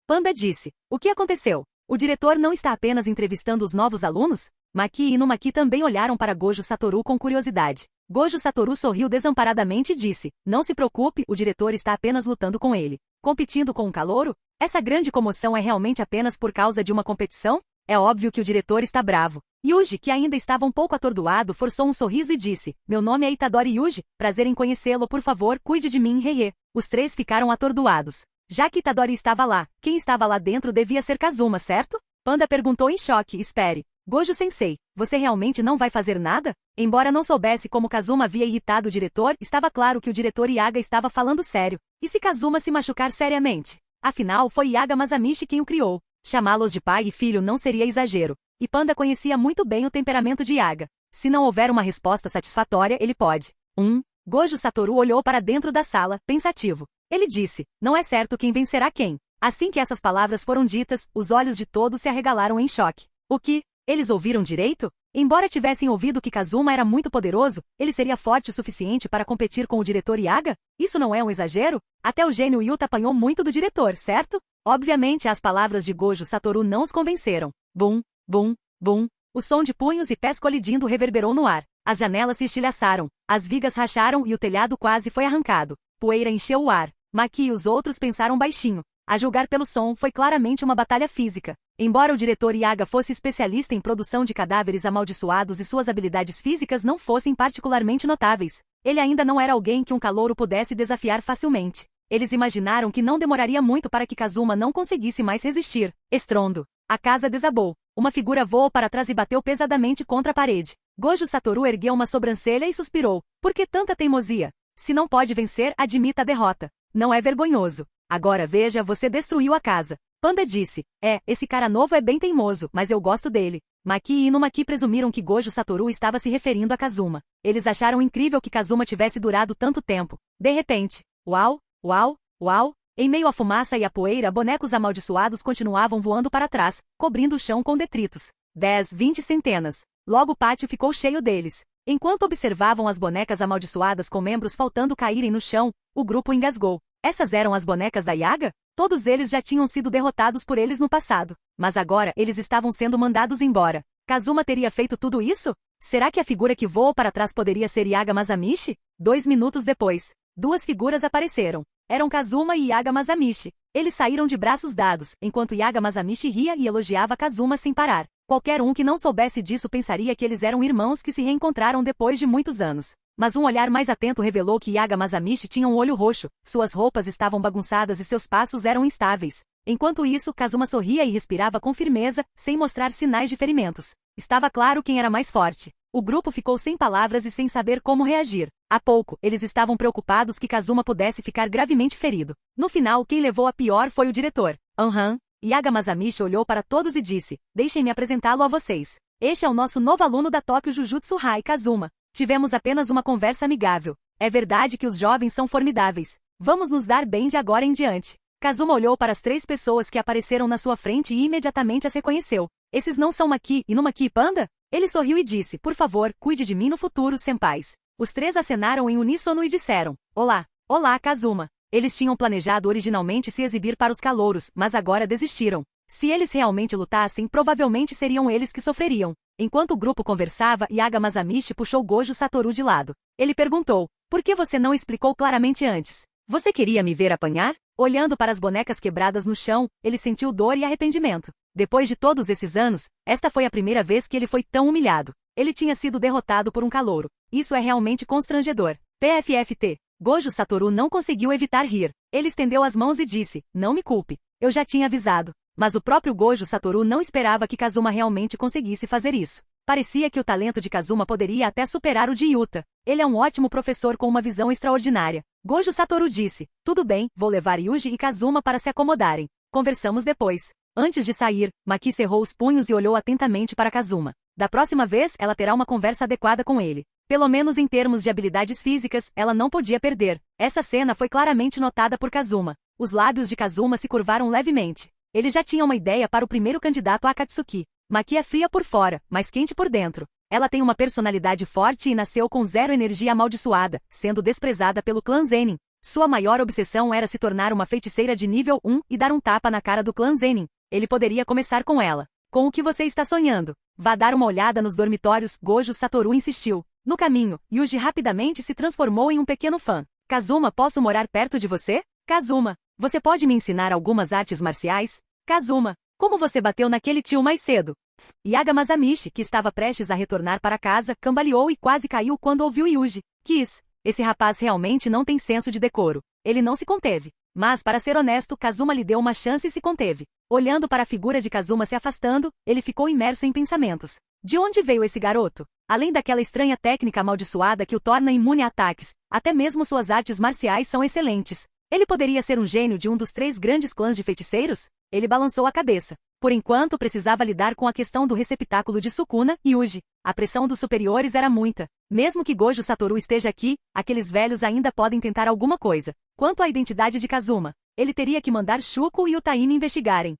Panda disse, o que aconteceu? O diretor não está apenas entrevistando os novos alunos? Maki e Inumaki também olharam para Gojo Satoru com curiosidade. Gojo Satoru sorriu desamparadamente e disse, não se preocupe, o diretor está apenas lutando com ele. Competindo com um calouro? Essa grande comoção é realmente apenas por causa de uma competição? É óbvio que o diretor está bravo. Yuji, que ainda estava um pouco atordoado, forçou um sorriso e disse, meu nome é Itadori Yuji, prazer em conhecê-lo, por favor, cuide de mim, hehe. Os 3 ficaram atordoados. Já que Itadori estava lá, quem estava lá dentro devia ser Kazuma, certo? Panda perguntou em choque, espere. Gojo-sensei, você realmente não vai fazer nada? Embora não soubesse como Kazuma havia irritado o diretor, estava claro que o diretor Yaga estava falando sério. E se Kazuma se machucar seriamente? Afinal, foi Yaga Masamichi quem o criou. Chamá-los de pai e filho não seria exagero. E Panda conhecia muito bem o temperamento de Yaga. Se não houver uma resposta satisfatória, ele pode. Gojo Satoru olhou para dentro da sala, pensativo. Ele disse, não é certo quem vencerá quem. Assim que essas palavras foram ditas, os olhos de todos se arregalaram em choque. O que? Eles ouviram direito? Embora tivessem ouvido que Kazuma era muito poderoso, ele seria forte o suficiente para competir com o diretor Yaga? Isso não é um exagero? Até o gênio Yuta apanhou muito do diretor, certo? Obviamente as palavras de Gojo Satoru não os convenceram. Bum, bum, bum. O som de punhos e pés colidindo reverberou no ar. As janelas se estilhaçaram, as vigas racharam e o telhado quase foi arrancado. Poeira encheu o ar. Maki e os outros pensaram baixinho. A julgar pelo som, foi claramente uma batalha física. Embora o diretor Yaga fosse especialista em produção de cadáveres amaldiçoados e suas habilidades físicas não fossem particularmente notáveis, ele ainda não era alguém que um calouro pudesse desafiar facilmente. Eles imaginaram que não demoraria muito para que Kazuma não conseguisse mais resistir. Estrondo. A casa desabou. Uma figura voou para trás e bateu pesadamente contra a parede. Gojo Satoru ergueu uma sobrancelha e suspirou. Por que tanta teimosia? Se não pode vencer, admita a derrota. Não é vergonhoso. Agora veja, você destruiu a casa. Panda disse. Esse cara novo é bem teimoso, mas eu gosto dele. Maki e Inumaki presumiram que Gojo Satoru estava se referindo a Kazuma. Eles acharam incrível que Kazuma tivesse durado tanto tempo. De repente, uau, uau, uau, em meio à fumaça e à poeira, bonecos amaldiçoados continuavam voando para trás, cobrindo o chão com detritos. 10, 20 centenas. Logo o pátio ficou cheio deles. Enquanto observavam as bonecas amaldiçoadas com membros faltando caírem no chão, o grupo engasgou. Essas eram as bonecas da Yaga? Todos eles já tinham sido derrotados por eles no passado. Mas agora eles estavam sendo mandados embora. Kazuma teria feito tudo isso? Será que a figura que voou para trás poderia ser Yaga Masamichi? 2 minutos depois, 2 figuras apareceram. Eram Kazuma e Yaga Masamichi. Eles saíram de braços dados, enquanto Yaga Masamichi ria e elogiava Kazuma sem parar. Qualquer um que não soubesse disso pensaria que eles eram irmãos que se reencontraram depois de muitos anos. Mas um olhar mais atento revelou que Yaga Masamichi tinha um olho roxo, suas roupas estavam bagunçadas e seus passos eram instáveis. Enquanto isso, Kazuma sorria e respirava com firmeza, sem mostrar sinais de ferimentos. Estava claro quem era mais forte. O grupo ficou sem palavras e sem saber como reagir. Há pouco, eles estavam preocupados que Kazuma pudesse ficar gravemente ferido. No final, quem levou a pior foi o diretor. Yaga Masamichi olhou para todos e disse, deixem-me apresentá-lo a vocês. Este é o nosso novo aluno da Tokyo Jujutsu High, Kazuma. Tivemos apenas uma conversa amigável. É verdade que os jovens são formidáveis. Vamos nos dar bem de agora em diante. Kazuma olhou para as 3 pessoas que apareceram na sua frente e imediatamente as reconheceu. Esses não são Maki, Inumaki e Panda? Ele sorriu e disse, por favor, cuide de mim no futuro, senpais. Os 3 acenaram em uníssono e disseram, olá. Olá, Kazuma. Eles tinham planejado originalmente se exibir para os calouros, mas agora desistiram. Se eles realmente lutassem, provavelmente seriam eles que sofreriam. Enquanto o grupo conversava, Yaga Masamichi puxou Gojo Satoru de lado. Ele perguntou, por que você não explicou claramente antes? Você queria me ver apanhar? Olhando para as bonecas quebradas no chão, ele sentiu dor e arrependimento. Depois de todos esses anos, esta foi a primeira vez que ele foi tão humilhado. Ele tinha sido derrotado por um calouro. Isso é realmente constrangedor. PFFT. Gojo Satoru não conseguiu evitar rir. Ele estendeu as mãos e disse, não me culpe. Eu já tinha avisado. Mas o próprio Gojo Satoru não esperava que Kazuma realmente conseguisse fazer isso. Parecia que o talento de Kazuma poderia até superar o de Yuta. Ele é um ótimo professor com uma visão extraordinária. Gojo Satoru disse, tudo bem, vou levar Yuji e Kazuma para se acomodarem. Conversamos depois. Antes de sair, Maki cerrou os punhos e olhou atentamente para Kazuma. Da próxima vez, ela terá uma conversa adequada com ele. Pelo menos em termos de habilidades físicas, ela não podia perder. Essa cena foi claramente notada por Kazuma. Os lábios de Kazuma se curvaram levemente. Ele já tinha uma ideia para o primeiro candidato a Akatsuki. Maki é fria por fora, mas quente por dentro. Ela tem uma personalidade forte e nasceu com 0 energia amaldiçoada, sendo desprezada pelo clã Zenin. Sua maior obsessão era se tornar uma feiticeira de nível 1 e dar um tapa na cara do clã Zenin. Ele poderia começar com ela. Com o que você está sonhando? Vá dar uma olhada nos dormitórios, Gojo Satoru insistiu. No caminho, Yuji rapidamente se transformou em um pequeno fã. Kazuma, posso morar perto de você? Kazuma, você pode me ensinar algumas artes marciais? Kazuma, como você bateu naquele tio mais cedo? Yaga Masamichi, que estava prestes a retornar para casa, cambaleou e quase caiu quando ouviu Yuji. Esse rapaz realmente não tem senso de decoro. Ele não se conteve. Mas, para ser honesto, Kazuma lhe deu uma chance e se conteve. Olhando para a figura de Kazuma se afastando, ele ficou imerso em pensamentos. De onde veio esse garoto? Além daquela estranha técnica amaldiçoada que o torna imune a ataques, até mesmo suas artes marciais são excelentes. Ele poderia ser um gênio de um dos 3 grandes clãs de feiticeiros? Ele balançou a cabeça. Por enquanto, precisava lidar com a questão do receptáculo de Sukuna e Yuji. A pressão dos superiores era muita. Mesmo que Gojo Satoru esteja aqui, aqueles velhos ainda podem tentar alguma coisa. Quanto à identidade de Kazuma, ele teria que mandar Shuko e Utaimi investigarem.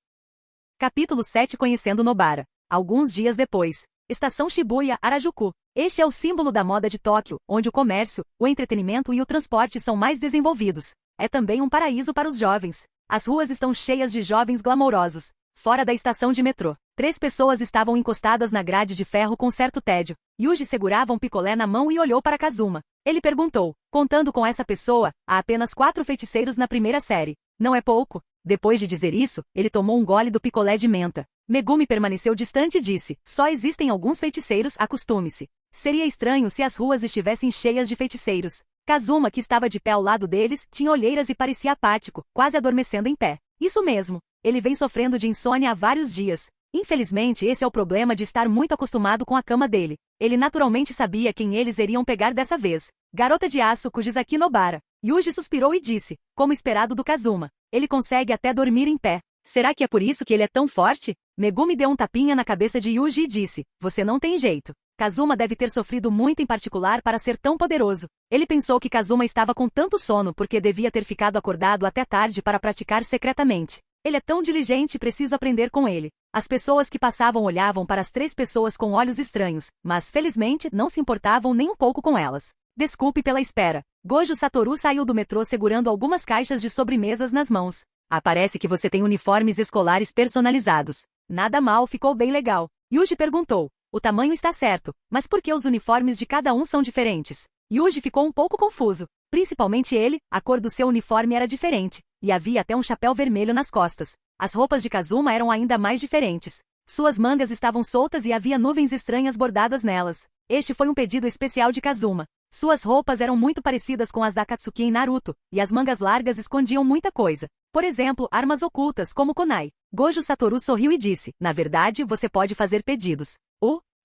Capítulo 7 Conhecendo Nobara. Alguns dias depois. Estação Shibuya, Harajuku. Este é o símbolo da moda de Tóquio, onde o comércio, o entretenimento e o transporte são mais desenvolvidos. É também um paraíso para os jovens. As ruas estão cheias de jovens glamourosos. Fora da estação de metrô, 3 pessoas estavam encostadas na grade de ferro com certo tédio. Yuji segurava um picolé na mão e olhou para Kazuma. Ele perguntou, contando com essa pessoa, há apenas 4 feiticeiros na primeira série. Não é pouco? Depois de dizer isso, ele tomou um gole do picolé de menta. Megumi permaneceu distante e disse, só existem alguns feiticeiros, acostume-se. Seria estranho se as ruas estivessem cheias de feiticeiros. Kazuma, que estava de pé ao lado deles, tinha olheiras e parecia apático, quase adormecendo em pé. Isso mesmo. Ele vem sofrendo de insônia há vários dias. Infelizmente, esse é o problema de estar muito acostumado com a cama dele. Ele naturalmente sabia quem eles iriam pegar dessa vez. Garota de aço Kujisaki Nobara. Yuji suspirou e disse, como esperado do Kazuma. Ele consegue até dormir em pé. Será que é por isso que ele é tão forte? Megumi deu um tapinha na cabeça de Yuji e disse, você não tem jeito. Kazuma deve ter sofrido muito em particular para ser tão poderoso. Ele pensou que Kazuma estava com tanto sono porque devia ter ficado acordado até tarde para praticar secretamente. Ele é tão diligente e preciso aprender com ele. As pessoas que passavam olhavam para as 3 pessoas com olhos estranhos, mas felizmente não se importavam nem um pouco com elas. Desculpe pela espera. Gojo Satoru saiu do metrô segurando algumas caixas de sobremesas nas mãos. Parece que você tem uniformes escolares personalizados. Nada mal, ficou bem legal. Yuji perguntou. O tamanho está certo, mas por que os uniformes de cada um são diferentes? Yuji ficou um pouco confuso. Principalmente ele, a cor do seu uniforme era diferente, e havia até um chapéu vermelho nas costas. As roupas de Kazuma eram ainda mais diferentes. Suas mangas estavam soltas e havia nuvens estranhas bordadas nelas. Este foi um pedido especial de Kazuma. Suas roupas eram muito parecidas com as da Akatsuki em Naruto, e as mangas largas escondiam muita coisa. Por exemplo, armas ocultas como kunai. Gojo Satoru sorriu e disse, na verdade, você pode fazer pedidos.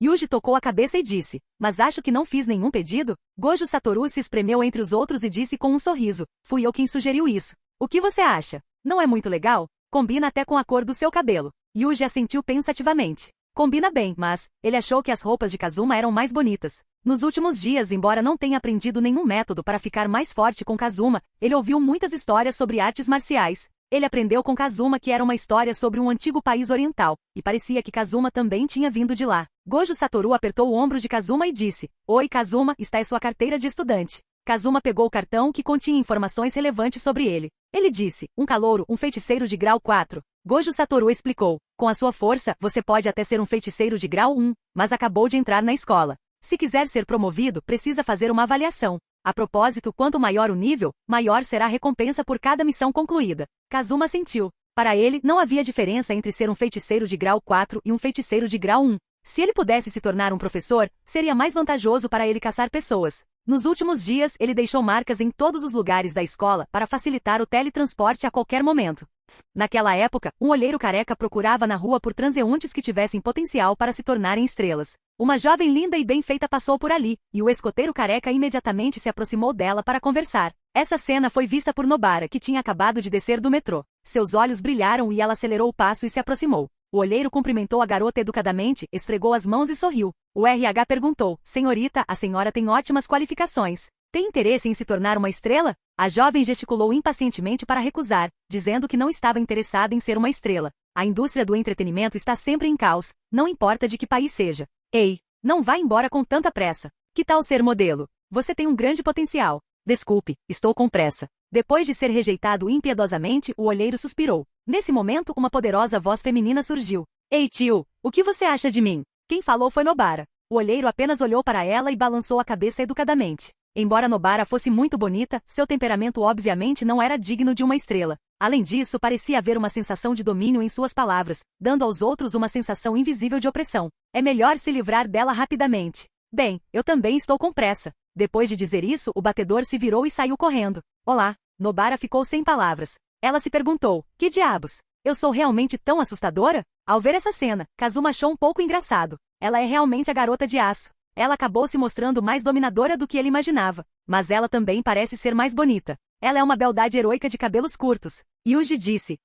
Yuji tocou a cabeça e disse, mas acho que não fiz nenhum pedido? Gojo Satoru se espremeu entre os outros e disse com um sorriso, fui eu quem sugeriu isso. O que você acha? Não é muito legal? Combina até com a cor do seu cabelo. Yuji assentiu pensativamente. Combina bem, mas ele achou que as roupas de Kazuma eram mais bonitas. Nos últimos dias, embora não tenha aprendido nenhum método para ficar mais forte com Kazuma, ele ouviu muitas histórias sobre artes marciais. Ele aprendeu com Kazuma que era uma história sobre um antigo país oriental, e parecia que Kazuma também tinha vindo de lá. Gojo Satoru apertou o ombro de Kazuma e disse, oi Kazuma, está em sua carteira de estudante. Kazuma pegou o cartão que continha informações relevantes sobre ele. Ele disse, um calouro, um feiticeiro de grau 4. Gojo Satoru explicou, com a sua força, você pode até ser um feiticeiro de grau 1, mas acabou de entrar na escola. Se quiser ser promovido, precisa fazer uma avaliação. A propósito, quanto maior o nível, maior será a recompensa por cada missão concluída. Kazuma sentiu. Para ele, não havia diferença entre ser um feiticeiro de grau 4 e um feiticeiro de grau 1. Se ele pudesse se tornar um professor, seria mais vantajoso para ele caçar pessoas. Nos últimos dias, ele deixou marcas em todos os lugares da escola para facilitar o teletransporte a qualquer momento. Naquela época, um olheiro careca procurava na rua por transeuntes que tivessem potencial para se tornarem estrelas. Uma jovem linda e bem feita passou por ali, e o escoteiro careca imediatamente se aproximou dela para conversar. Essa cena foi vista por Nobara, que tinha acabado de descer do metrô. Seus olhos brilharam e ela acelerou o passo e se aproximou. O olheiro cumprimentou a garota educadamente, esfregou as mãos e sorriu. O RH perguntou, senhorita, a senhora tem ótimas qualificações. Tem interesse em se tornar uma estrela? A jovem gesticulou impacientemente para recusar, dizendo que não estava interessada em ser uma estrela. A indústria do entretenimento está sempre em caos, não importa de que país seja. Ei, não vá embora com tanta pressa. Que tal ser modelo? Você tem um grande potencial. Desculpe, estou com pressa. Depois de ser rejeitado impiedosamente, o olheiro suspirou. Nesse momento, uma poderosa voz feminina surgiu. Ei tio, o que você acha de mim? Quem falou foi Nobara. O olheiro apenas olhou para ela e balançou a cabeça educadamente. Embora Nobara fosse muito bonita, seu temperamento obviamente não era digno de uma estrela. Além disso, parecia haver uma sensação de domínio em suas palavras, dando aos outros uma sensação invisível de opressão. É melhor se livrar dela rapidamente. Bem, eu também estou com pressa. Depois de dizer isso, o batedor se virou e saiu correndo. Olá. Nobara ficou sem palavras. Ela se perguntou, que diabos? Eu sou realmente tão assustadora? Ao ver essa cena, Kazuma achou um pouco engraçado. Ela é realmente a garota de aço. Ela acabou se mostrando mais dominadora do que ele imaginava. Mas ela também parece ser mais bonita. Ela é uma beldade heroica de cabelos curtos. Yuji disse,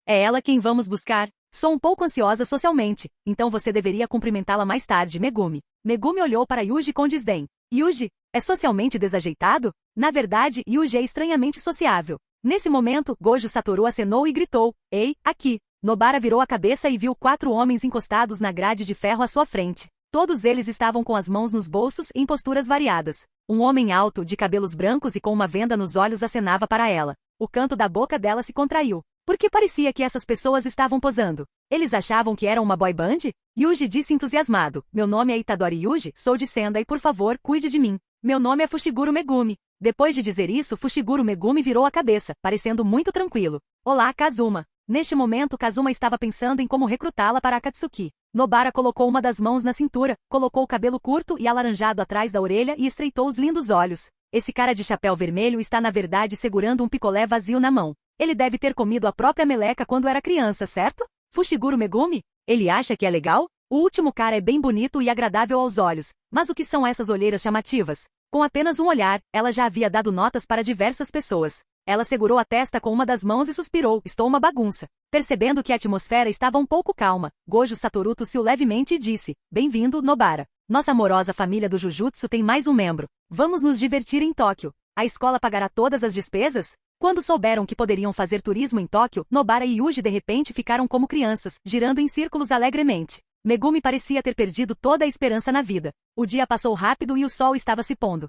é ela quem vamos buscar? Sou um pouco ansiosa socialmente, então você deveria cumprimentá-la mais tarde, Megumi. Megumi olhou para Yuji com desdém. Yuji, é socialmente desajeitado? Na verdade, Yuji é estranhamente sociável. Nesse momento, Gojo Satoru acenou e gritou, ei, aqui. Nobara virou a cabeça e viu 4 homens encostados na grade de ferro à sua frente. Todos eles estavam com as mãos nos bolsos em posturas variadas. Um homem alto, de cabelos brancos e com uma venda nos olhos acenava para ela. O canto da boca dela se contraiu. Porque parecia que essas pessoas estavam posando. Eles achavam que eram uma boy band? Yuji disse entusiasmado. Meu nome é Itadori Yuji, sou de Sendai e por favor, cuide de mim. Meu nome é Fushiguro Megumi. Depois de dizer isso, Fushiguro Megumi virou a cabeça, parecendo muito tranquilo. Olá, Kazuma. Neste momento, Kazuma estava pensando em como recrutá-la para Akatsuki. Nobara colocou uma das mãos na cintura, colocou o cabelo curto e alaranjado atrás da orelha e estreitou os lindos olhos. Esse cara de chapéu vermelho está na verdade segurando um picolé vazio na mão. Ele deve ter comido a própria meleca quando era criança, certo? Fushiguro Megumi? Ele acha que é legal? O último cara é bem bonito e agradável aos olhos, mas o que são essas olheiras chamativas? Com apenas um olhar, ela já havia dado notas para diversas pessoas. Ela segurou a testa com uma das mãos e suspirou, estou uma bagunça. Percebendo que a atmosfera estava um pouco calma, Gojo Satoru tossiu levemente e disse, bem-vindo, Nobara. Nossa amorosa família do Jujutsu tem mais um membro. Vamos nos divertir em Tóquio. A escola pagará todas as despesas? Quando souberam que poderiam fazer turismo em Tóquio, Nobara e Yuji de repente ficaram como crianças, girando em círculos alegremente. Megumi parecia ter perdido toda a esperança na vida. O dia passou rápido e o sol estava se pondo.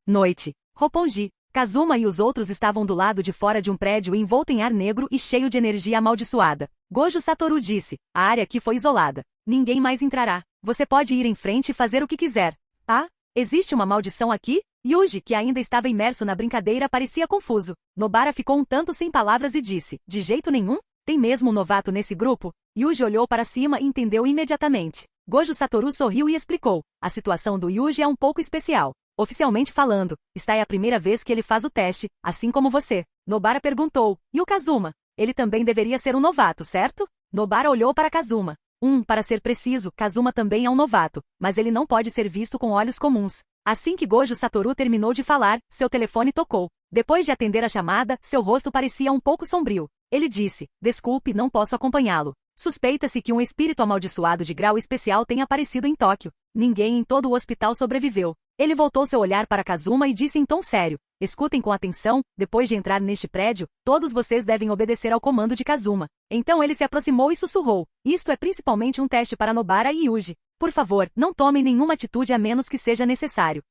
Noite. Roppongi. Kazuma e os outros estavam do lado de fora de um prédio envolto em ar negro e cheio de energia amaldiçoada. Gojo Satoru disse, a área aqui foi isolada. Ninguém mais entrará. Você pode ir em frente e fazer o que quiser. Ah? Existe uma maldição aqui? Yuji, que ainda estava imerso na brincadeira, parecia confuso. Nobara ficou um tanto sem palavras e disse, de jeito nenhum? Tem mesmo um novato nesse grupo? Yuji olhou para cima e entendeu imediatamente. Gojo Satoru sorriu e explicou, a situação do Yuji é um pouco especial. Oficialmente falando, esta é a primeira vez que ele faz o teste, assim como você. Nobara perguntou, e o Kazuma? Ele também deveria ser um novato, certo? Nobara olhou para Kazuma. Para ser preciso, Kazuma também é um novato, mas ele não pode ser visto com olhos comuns. Assim que Gojo Satoru terminou de falar, seu telefone tocou. Depois de atender a chamada, seu rosto parecia um pouco sombrio. Ele disse, desculpe, não posso acompanhá-lo. Suspeita-se que um espírito amaldiçoado de grau especial tenha aparecido em Tóquio. Ninguém em todo o hospital sobreviveu. Ele voltou seu olhar para Kazuma e disse em tom sério, escutem com atenção, depois de entrar neste prédio, todos vocês devem obedecer ao comando de Kazuma. Então ele se aproximou e sussurrou, isto é principalmente um teste para Nobara e Yuji. Por favor, não tomem nenhuma atitude a menos que seja necessário.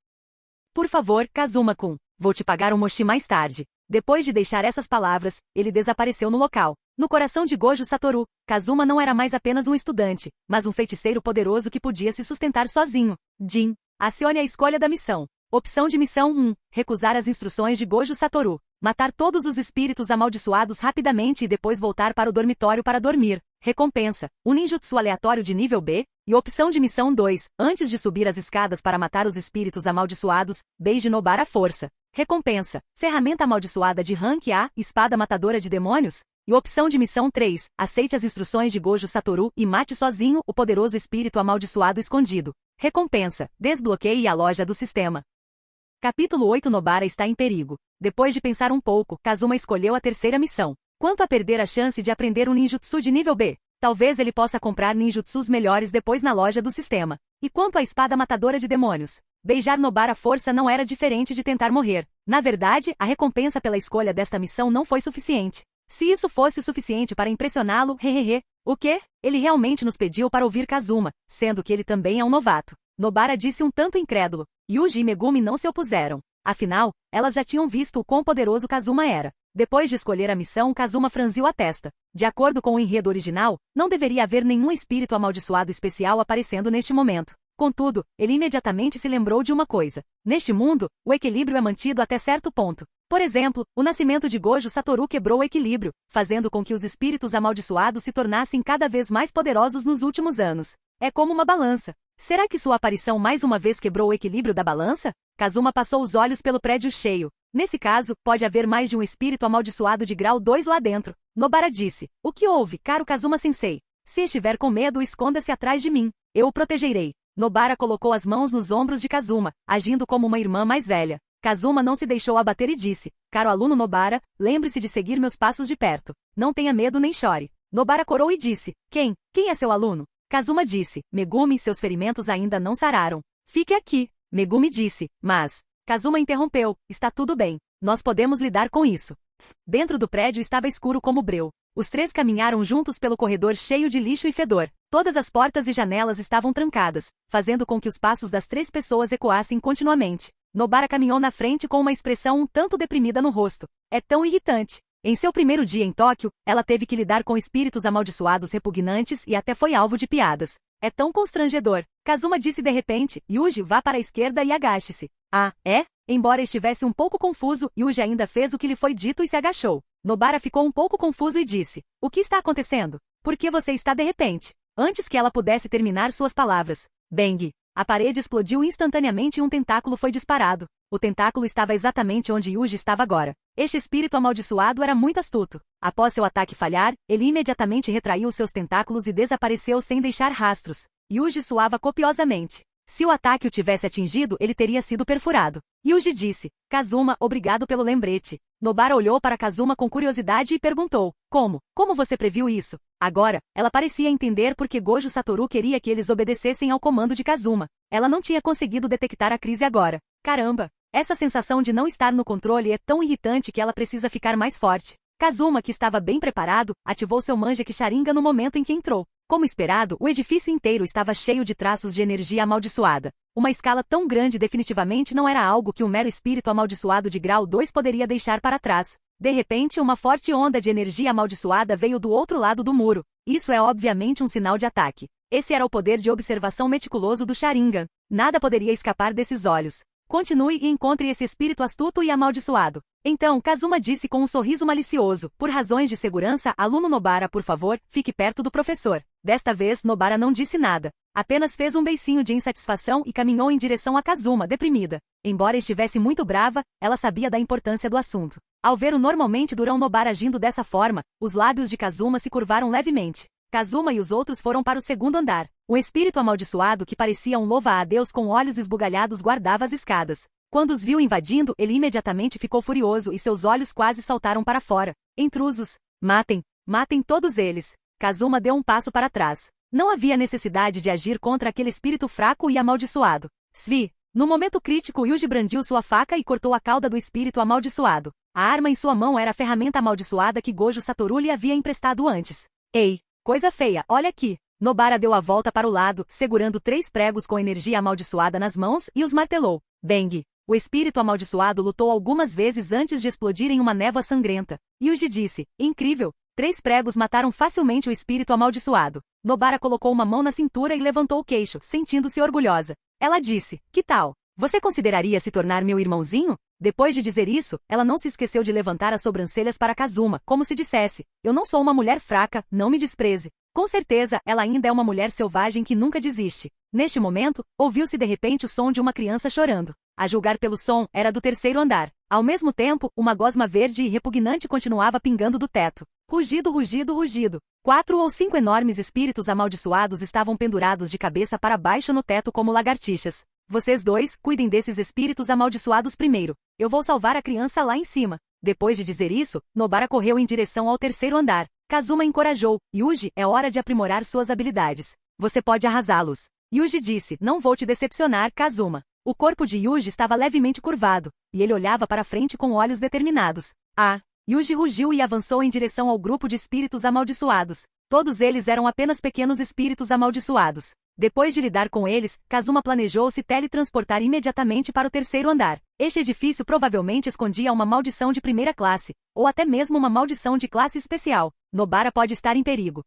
Por favor, Kazuma-kun, vou te pagar um mochi mais tarde. Depois de deixar essas palavras, ele desapareceu no local. No coração de Gojo Satoru, Kazuma não era mais apenas um estudante, mas um feiticeiro poderoso que podia se sustentar sozinho. Jin, acione a escolha da missão. Opção de missão 1, recusar as instruções de Gojo Satoru. Matar todos os espíritos amaldiçoados rapidamente e depois voltar para o dormitório para dormir. Recompensa, um ninjutsu aleatório de nível B. E opção de missão 2, antes de subir as escadas para matar os espíritos amaldiçoados, beije Nobara à força. Recompensa, ferramenta amaldiçoada de rank A, espada matadora de demônios. E opção de missão 3, aceite as instruções de Gojo Satoru e mate sozinho o poderoso espírito amaldiçoado escondido. Recompensa, desbloqueie a loja do sistema. Capítulo 8 Nobara está em perigo. Depois de pensar um pouco, Kazuma escolheu a terceira missão. Quanto a perder a chance de aprender um ninjutsu de nível B? Talvez ele possa comprar ninjutsus melhores depois na loja do sistema. E quanto à espada matadora de demônios? Beijar Nobara à força não era diferente de tentar morrer. Na verdade, a recompensa pela escolha desta missão não foi suficiente. Se isso fosse suficiente para impressioná-lo, hehehe. O quê? Ele realmente nos pediu para ouvir Kazuma, sendo que ele também é um novato. Nobara disse um tanto incrédulo. Yuji e Megumi não se opuseram. Afinal, elas já tinham visto o quão poderoso Kazuma era. Depois de escolher a missão, Kazuma franziu a testa. De acordo com o enredo original, não deveria haver nenhum espírito amaldiçoado especial aparecendo neste momento. Contudo, ele imediatamente se lembrou de uma coisa. Neste mundo, o equilíbrio é mantido até certo ponto. Por exemplo, o nascimento de Gojo Satoru quebrou o equilíbrio, fazendo com que os espíritos amaldiçoados se tornassem cada vez mais poderosos nos últimos anos. É como uma balança. Será que sua aparição mais uma vez quebrou o equilíbrio da balança? Kazuma passou os olhos pelo prédio cheio. Nesse caso, pode haver mais de um espírito amaldiçoado de grau 2 lá dentro. Nobara disse, o que houve, caro Kazuma-sensei? Se estiver com medo, esconda-se atrás de mim. Eu o protegerei. Nobara colocou as mãos nos ombros de Kazuma, agindo como uma irmã mais velha. Kazuma não se deixou abater e disse, caro aluno Nobara, lembre-se de seguir meus passos de perto. Não tenha medo nem chore. Nobara corou e disse, quem? Quem é seu aluno? Kazuma disse, Megumi, seus ferimentos ainda não sararam. Fique aqui. Megumi disse, mas... Kazuma interrompeu, está tudo bem. Nós podemos lidar com isso. Dentro do prédio estava escuro como breu. Os três caminharam juntos pelo corredor cheio de lixo e fedor. Todas as portas e janelas estavam trancadas, fazendo com que os passos das três pessoas ecoassem continuamente. Nobara caminhou na frente com uma expressão um tanto deprimida no rosto. É tão irritante. Em seu primeiro dia em Tóquio, ela teve que lidar com espíritos amaldiçoados repugnantes e até foi alvo de piadas. É tão constrangedor. Kazuma disse de repente, Yuji, vá para a esquerda e agache-se. Ah, é? Embora estivesse um pouco confuso, Yuji ainda fez o que lhe foi dito e se agachou. Nobara ficou um pouco confuso e disse, o que está acontecendo? Por que você está de repente? Antes que ela pudesse terminar suas palavras. Bang! A parede explodiu instantaneamente e um tentáculo foi disparado. O tentáculo estava exatamente onde Yuji estava agora. Este espírito amaldiçoado era muito astuto. Após seu ataque falhar, ele imediatamente retraiu seus tentáculos e desapareceu sem deixar rastros. Yuji suava copiosamente. Se o ataque o tivesse atingido, ele teria sido perfurado. Yuji disse, Kazuma, obrigado pelo lembrete. Nobara olhou para Kazuma com curiosidade e perguntou, como? Como você previu isso? Agora, ela parecia entender por que Gojo Satoru queria que eles obedecessem ao comando de Kazuma. Ela não tinha conseguido detectar a crise agora. Caramba! Essa sensação de não estar no controle é tão irritante que ela precisa ficar mais forte. Kazuma, que estava bem preparado, ativou seu Manjeki Sharingan no momento em que entrou. Como esperado, o edifício inteiro estava cheio de traços de energia amaldiçoada. Uma escala tão grande definitivamente não era algo que um mero espírito amaldiçoado de grau 2 poderia deixar para trás. De repente, uma forte onda de energia amaldiçoada veio do outro lado do muro. Isso é obviamente um sinal de ataque. Esse era o poder de observação meticuloso do Sharingan. Nada poderia escapar desses olhos. Continue e encontre esse espírito astuto e amaldiçoado. Então, Kazuma disse com um sorriso malicioso, por razões de segurança, aluno Nobara, por favor, fique perto do professor. Desta vez, Nobara não disse nada. Apenas fez um beicinho de insatisfação e caminhou em direção a Kazuma, deprimida. Embora estivesse muito brava, ela sabia da importância do assunto. Ao ver o normalmente durão Nobara agindo dessa forma, os lábios de Kazuma se curvaram levemente. Kazuma e os outros foram para o segundo andar. Um espírito amaldiçoado que parecia um louva-a-Deus com olhos esbugalhados guardava as escadas. Quando os viu invadindo, ele imediatamente ficou furioso e seus olhos quase saltaram para fora. Intrusos! Matem! Matem todos eles! Kazuma deu um passo para trás. Não havia necessidade de agir contra aquele espírito fraco e amaldiçoado. Svi! No momento crítico, Yuji brandiu sua faca e cortou a cauda do espírito amaldiçoado. A arma em sua mão era a ferramenta amaldiçoada que Gojo Satoru lhe havia emprestado antes. Ei! Coisa feia, olha aqui! Nobara deu a volta para o lado, segurando 3 pregos com energia amaldiçoada nas mãos e os martelou. Bang! O espírito amaldiçoado lutou algumas vezes antes de explodir em uma névoa sangrenta. Yuji disse, incrível! 3 pregos mataram facilmente o espírito amaldiçoado. Nobara colocou uma mão na cintura e levantou o queixo, sentindo-se orgulhosa. Ela disse, que tal? Você consideraria se tornar meu irmãozinho? Depois de dizer isso, ela não se esqueceu de levantar as sobrancelhas para Kazuma, como se dissesse, eu não sou uma mulher fraca, não me despreze. Com certeza, ela ainda é uma mulher selvagem que nunca desiste. Neste momento, ouviu-se de repente o som de uma criança chorando. A julgar pelo som, era do 3º andar. Ao mesmo tempo, uma gosma verde e repugnante continuava pingando do teto. Rugido, rugido, rugido. 4 ou 5 enormes espíritos amaldiçoados estavam pendurados de cabeça para baixo no teto como lagartixas. Vocês dois, cuidem desses espíritos amaldiçoados primeiro. Eu vou salvar a criança lá em cima. Depois de dizer isso, Nobara correu em direção ao 3º andar. Kazuma encorajou. Yuji, é hora de aprimorar suas habilidades. Você pode arrasá-los. Yuji disse, não vou te decepcionar, Kazuma. O corpo de Yuji estava levemente curvado, e ele olhava para frente com olhos determinados. Ah! Yuji rugiu e avançou em direção ao grupo de espíritos amaldiçoados. Todos eles eram apenas pequenos espíritos amaldiçoados. Depois de lidar com eles, Kazuma planejou se teletransportar imediatamente para o 3º andar. Este edifício provavelmente escondia uma maldição de primeira classe, ou até mesmo uma maldição de classe especial. Nobara pode estar em perigo.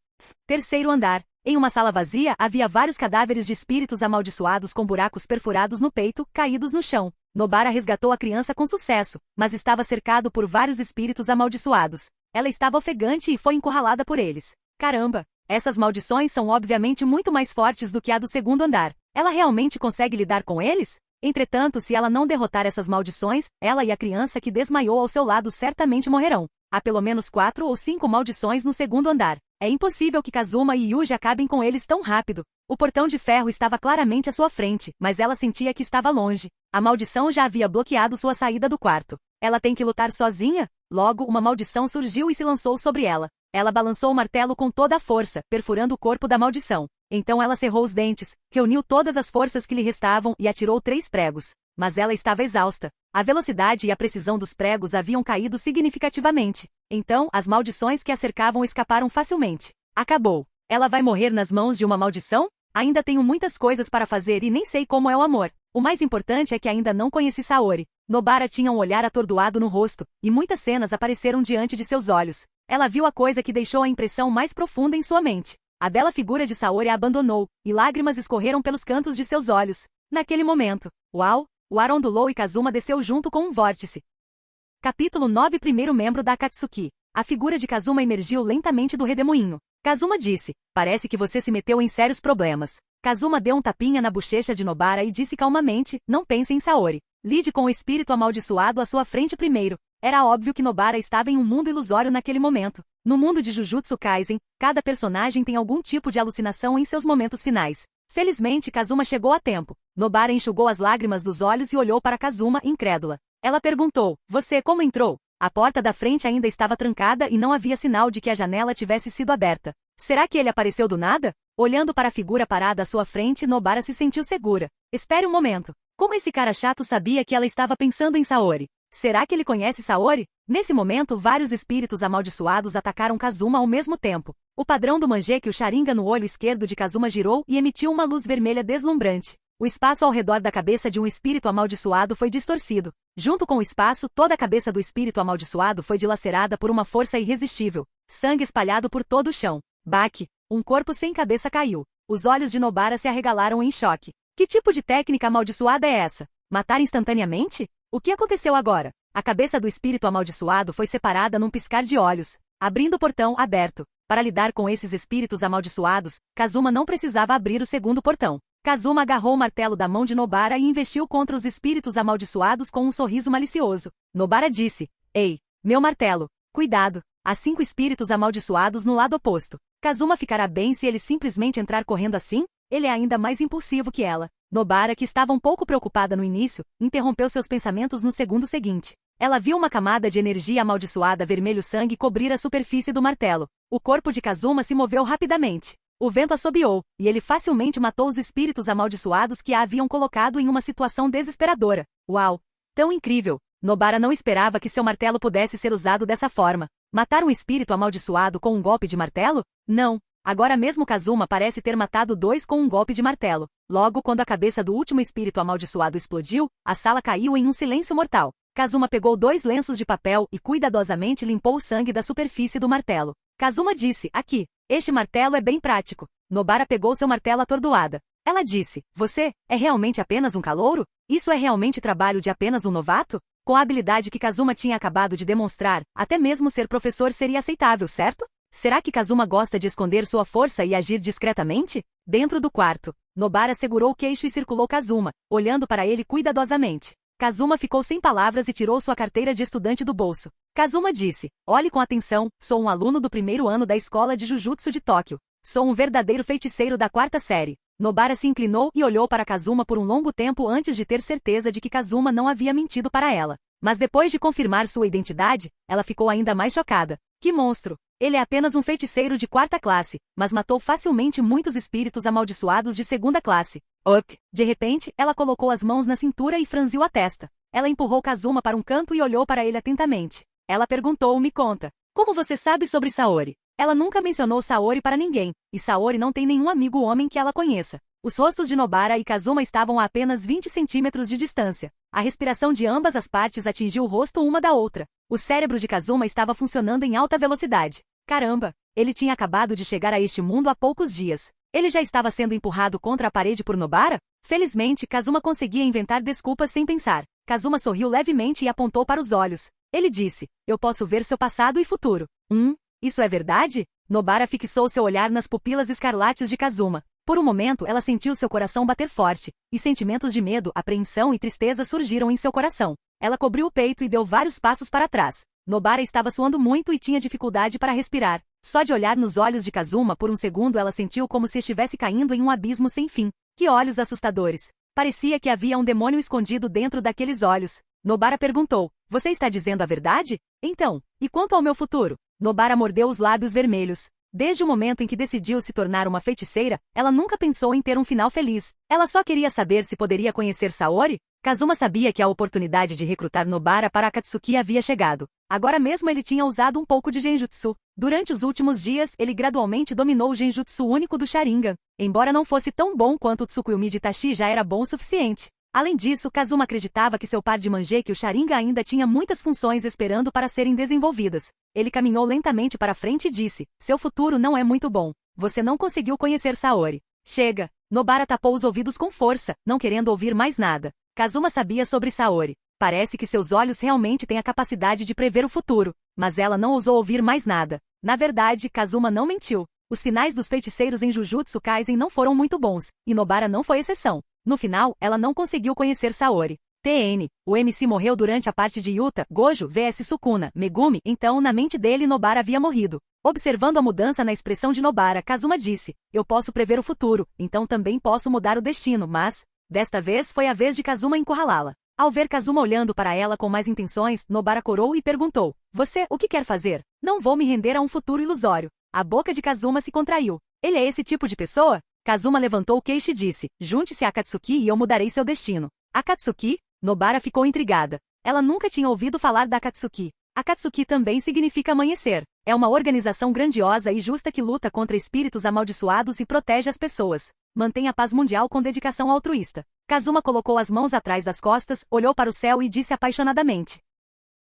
3º andar. Em uma sala vazia, havia vários cadáveres de espíritos amaldiçoados com buracos perfurados no peito, caídos no chão. Nobara resgatou a criança com sucesso, mas estava cercado por vários espíritos amaldiçoados. Ela estava ofegante e foi encurralada por eles. Caramba! Essas maldições são obviamente muito mais fortes do que a do 2º andar. Ela realmente consegue lidar com eles? Entretanto, se ela não derrotar essas maldições, ela e a criança que desmaiou ao seu lado certamente morrerão. Há pelo menos 4 ou 5 maldições no 2º andar. É impossível que Kazuma e Yuji acabem com eles tão rápido. O portão de ferro estava claramente à sua frente, mas ela sentia que estava longe. A maldição já havia bloqueado sua saída do quarto. Ela tem que lutar sozinha? Logo, uma maldição surgiu e se lançou sobre ela. Ela balançou o martelo com toda a força, perfurando o corpo da maldição. Então ela cerrou os dentes, reuniu todas as forças que lhe restavam e atirou 3 pregos. Mas ela estava exausta. A velocidade e a precisão dos pregos haviam caído significativamente. Então, as maldições que a cercavam escaparam facilmente. Acabou. Ela vai morrer nas mãos de uma maldição? Ainda tenho muitas coisas para fazer e nem sei como é o amor. O mais importante é que ainda não conheci Saori. Nobara tinha um olhar atordoado no rosto, e muitas cenas apareceram diante de seus olhos. Ela viu a coisa que deixou a impressão mais profunda em sua mente. A bela figura de Saori a abandonou, e lágrimas escorreram pelos cantos de seus olhos. Naquele momento, uau! O ar ondulou e Kazuma desceu junto com um vórtice. Capítulo 9. Primeiro membro da Akatsuki. A figura de Kazuma emergiu lentamente do redemoinho. Kazuma disse, parece que você se meteu em sérios problemas. Kazuma deu um tapinha na bochecha de Nobara e disse calmamente, não pense em Saori. Lide com o espírito amaldiçoado à sua frente primeiro. Era óbvio que Nobara estava em um mundo ilusório naquele momento. No mundo de Jujutsu Kaisen, cada personagem tem algum tipo de alucinação em seus momentos finais. Felizmente Kazuma chegou a tempo. Nobara enxugou as lágrimas dos olhos e olhou para Kazuma, incrédula. Ela perguntou, você como entrou? A porta da frente ainda estava trancada e não havia sinal de que a janela tivesse sido aberta. Será que ele apareceu do nada? Olhando para a figura parada à sua frente, Nobara se sentiu segura. Espere um momento. Como esse cara chato sabia que ela estava pensando em Saori? Será que ele conhece Saori? Nesse momento, vários espíritos amaldiçoados atacaram Kazuma ao mesmo tempo. O padrão do Mangekyou Sharingan no olho esquerdo de Kazuma girou e emitiu uma luz vermelha deslumbrante. O espaço ao redor da cabeça de um espírito amaldiçoado foi distorcido. Junto com o espaço, toda a cabeça do espírito amaldiçoado foi dilacerada por uma força irresistível. Sangue espalhado por todo o chão. Baque! Um corpo sem cabeça caiu. Os olhos de Nobara se arregalaram em choque. Que tipo de técnica amaldiçoada é essa? Matar instantaneamente? O que aconteceu agora? A cabeça do espírito amaldiçoado foi separada num piscar de olhos, abrindo o portão aberto. Para lidar com esses espíritos amaldiçoados, Kazuma não precisava abrir o segundo portão. Kazuma agarrou o martelo da mão de Nobara e investiu contra os espíritos amaldiçoados com um sorriso malicioso. Nobara disse, ei, meu martelo, cuidado, há 5 espíritos amaldiçoados no lado oposto. Kazuma ficará bem se ele simplesmente entrar correndo assim? Ele é ainda mais impulsivo que ela. Nobara, que estava um pouco preocupada no início, interrompeu seus pensamentos no segundo seguinte. Ela viu uma camada de energia amaldiçoada vermelho-sangue cobrir a superfície do martelo. O corpo de Kazuma se moveu rapidamente. O vento assobiou, e ele facilmente matou os espíritos amaldiçoados que a haviam colocado em uma situação desesperadora. Uau! Tão incrível! Nobara não esperava que seu martelo pudesse ser usado dessa forma. Matar um espírito amaldiçoado com um golpe de martelo? Não. Agora mesmo Kazuma parece ter matado 2 com um golpe de martelo. Logo, quando a cabeça do último espírito amaldiçoado explodiu, a sala caiu em um silêncio mortal. Kazuma pegou 2 lenços de papel e cuidadosamente limpou o sangue da superfície do martelo. Kazuma disse, aqui, este martelo é bem prático. Nobara pegou seu martelo atordoada. Ela disse, você, é realmente apenas um calouro? Isso é realmente trabalho de apenas um novato? Com a habilidade que Kazuma tinha acabado de demonstrar, até mesmo ser professor seria aceitável, certo? Será que Kazuma gosta de esconder sua força e agir discretamente? Dentro do quarto, Nobara segurou o queixo e circulou Kazuma, olhando para ele cuidadosamente. Kazuma ficou sem palavras e tirou sua carteira de estudante do bolso. Kazuma disse, olhe com atenção, sou um aluno do 1º ano da escola de Jujutsu de Tóquio. Sou um verdadeiro feiticeiro da 4ª série. Nobara se inclinou e olhou para Kazuma por um longo tempo antes de ter certeza de que Kazuma não havia mentido para ela. Mas depois de confirmar sua identidade, ela ficou ainda mais chocada. Que monstro! Ele é apenas um feiticeiro de 4ª classe, mas matou facilmente muitos espíritos amaldiçoados de 2ª classe. De repente, ela colocou as mãos na cintura e franziu a testa. Ela empurrou Kazuma para um canto e olhou para ele atentamente. Ela perguntou, me conta. Como você sabe sobre Saori? Ela nunca mencionou Saori para ninguém, e Saori não tem nenhum amigo homem que ela conheça. Os rostos de Nobara e Kazuma estavam a apenas 20 centímetros de distância. A respiração de ambas as partes atingiu o rosto uma da outra. O cérebro de Kazuma estava funcionando em alta velocidade. Caramba! Ele tinha acabado de chegar a este mundo há poucos dias. Ele já estava sendo empurrado contra a parede por Nobara? Felizmente, Kazuma conseguia inventar desculpas sem pensar. Kazuma sorriu levemente e apontou para os olhos. Ele disse, eu posso ver seu passado e futuro. Isso é verdade? Nobara fixou seu olhar nas pupilas escarlates de Kazuma. Por um momento, ela sentiu seu coração bater forte, e sentimentos de medo, apreensão e tristeza surgiram em seu coração. Ela cobriu o peito e deu vários passos para trás. Nobara estava suando muito e tinha dificuldade para respirar. Só de olhar nos olhos de Kazuma por um segundo ela sentiu como se estivesse caindo em um abismo sem fim. Que olhos assustadores! Parecia que havia um demônio escondido dentro daqueles olhos. Nobara perguntou, você está dizendo a verdade? Então, e quanto ao meu futuro? Nobara mordeu os lábios vermelhos. Desde o momento em que decidiu se tornar uma feiticeira, ela nunca pensou em ter um final feliz. Ela só queria saber se poderia conhecer Saori. Kazuma sabia que a oportunidade de recrutar Nobara para Akatsuki havia chegado. Agora mesmo ele tinha usado um pouco de Genjutsu. Durante os últimos dias, ele gradualmente dominou o Genjutsu único do Sharingan. Embora não fosse tão bom quanto o Tsukuyomi de Itachi, já era bom o suficiente. Além disso, Kazuma acreditava que seu par de Mangekyou, o Sharingan, ainda tinha muitas funções esperando para serem desenvolvidas. Ele caminhou lentamente para frente e disse, seu futuro não é muito bom. Você não conseguiu conhecer Saori. Chega. Nobara tapou os ouvidos com força, não querendo ouvir mais nada. Kazuma sabia sobre Saori. Parece que seus olhos realmente têm a capacidade de prever o futuro, mas ela não ousou ouvir mais nada. Na verdade, Kazuma não mentiu. Os finais dos feiticeiros em Jujutsu Kaisen não foram muito bons, e Nobara não foi exceção. No final, ela não conseguiu conhecer Saori. TN. O MC morreu durante a parte de Yuta, Gojo vs Sukuna, Megumi, então na mente dele Nobara havia morrido. Observando a mudança na expressão de Nobara, Kazuma disse, eu posso prever o futuro, então também posso mudar o destino, mas... Desta vez foi a vez de Kazuma encurralá-la. Ao ver Kazuma olhando para ela com mais intenções, Nobara corou e perguntou, você, o que quer fazer? Não vou me render a um futuro ilusório. A boca de Kazuma se contraiu. Ele é esse tipo de pessoa? Kazuma levantou o queixo e disse, junte-se a Akatsuki e eu mudarei seu destino. Akatsuki? Nobara ficou intrigada. Ela nunca tinha ouvido falar da Akatsuki. Akatsuki também significa amanhecer. É uma organização grandiosa e justa que luta contra espíritos amaldiçoados e protege as pessoas. Mantém a paz mundial com dedicação altruísta. Kazuma colocou as mãos atrás das costas, olhou para o céu e disse apaixonadamente.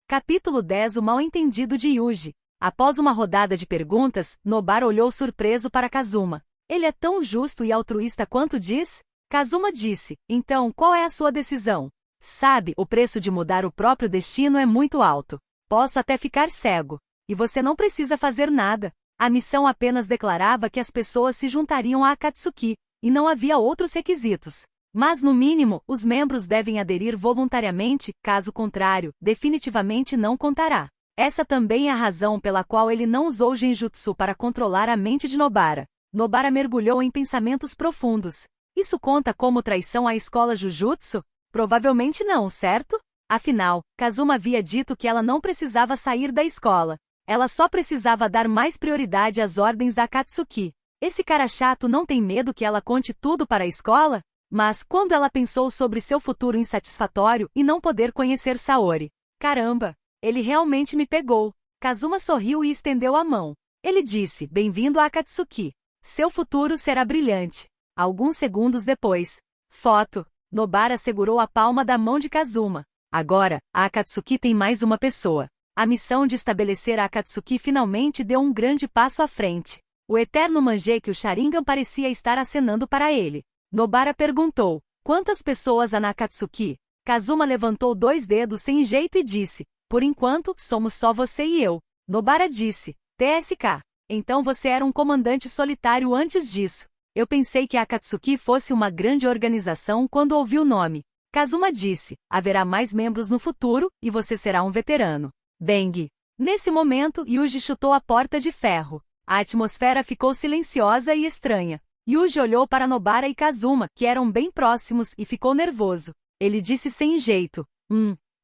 Capítulo 10. O mal-entendido de Yuji. Após uma rodada de perguntas, Nobara olhou surpreso para Kazuma. Ele é tão justo e altruísta quanto diz? Kazuma disse, então qual é a sua decisão? Sabe, o preço de mudar o próprio destino é muito alto. Posso até ficar cego. E você não precisa fazer nada. A missão apenas declarava que as pessoas se juntariam a Akatsuki, e não havia outros requisitos. Mas no mínimo, os membros devem aderir voluntariamente, caso contrário, definitivamente não contará. Essa também é a razão pela qual ele não usou Genjutsu para controlar a mente de Nobara. Nobara mergulhou em pensamentos profundos. Isso conta como traição à escola Jujutsu? Provavelmente não, certo? Afinal, Kazuma havia dito que ela não precisava sair da escola. Ela só precisava dar mais prioridade às ordens da Akatsuki. Esse cara chato não tem medo que ela conte tudo para a escola? Mas quando ela pensou sobre seu futuro insatisfatório e não poder conhecer Saori. Caramba! Ele realmente me pegou. Kazuma sorriu e estendeu a mão. Ele disse, bem-vindo a Akatsuki. Seu futuro será brilhante. Alguns segundos depois. Foto. Nobara segurou a palma da mão de Kazuma. Agora, a Akatsuki tem mais uma pessoa. A missão de estabelecer a Akatsuki finalmente deu um grande passo à frente. O eterno Mangekyou Sharingan parecia estar acenando para ele. Nobara perguntou, quantas pessoas há na Akatsuki? Kazuma levantou 2 dedos sem jeito e disse, por enquanto, somos só você e eu. Nobara disse, TSK. Então você era um comandante solitário antes disso. Eu pensei que a Akatsuki fosse uma grande organização quando ouvi o nome. Kazuma disse, haverá mais membros no futuro, e você será um veterano. Bang! Nesse momento, Yuji chutou a porta de ferro. A atmosfera ficou silenciosa e estranha. Yuji olhou para Nobara e Kazuma, que eram bem próximos, e ficou nervoso. Ele disse sem jeito,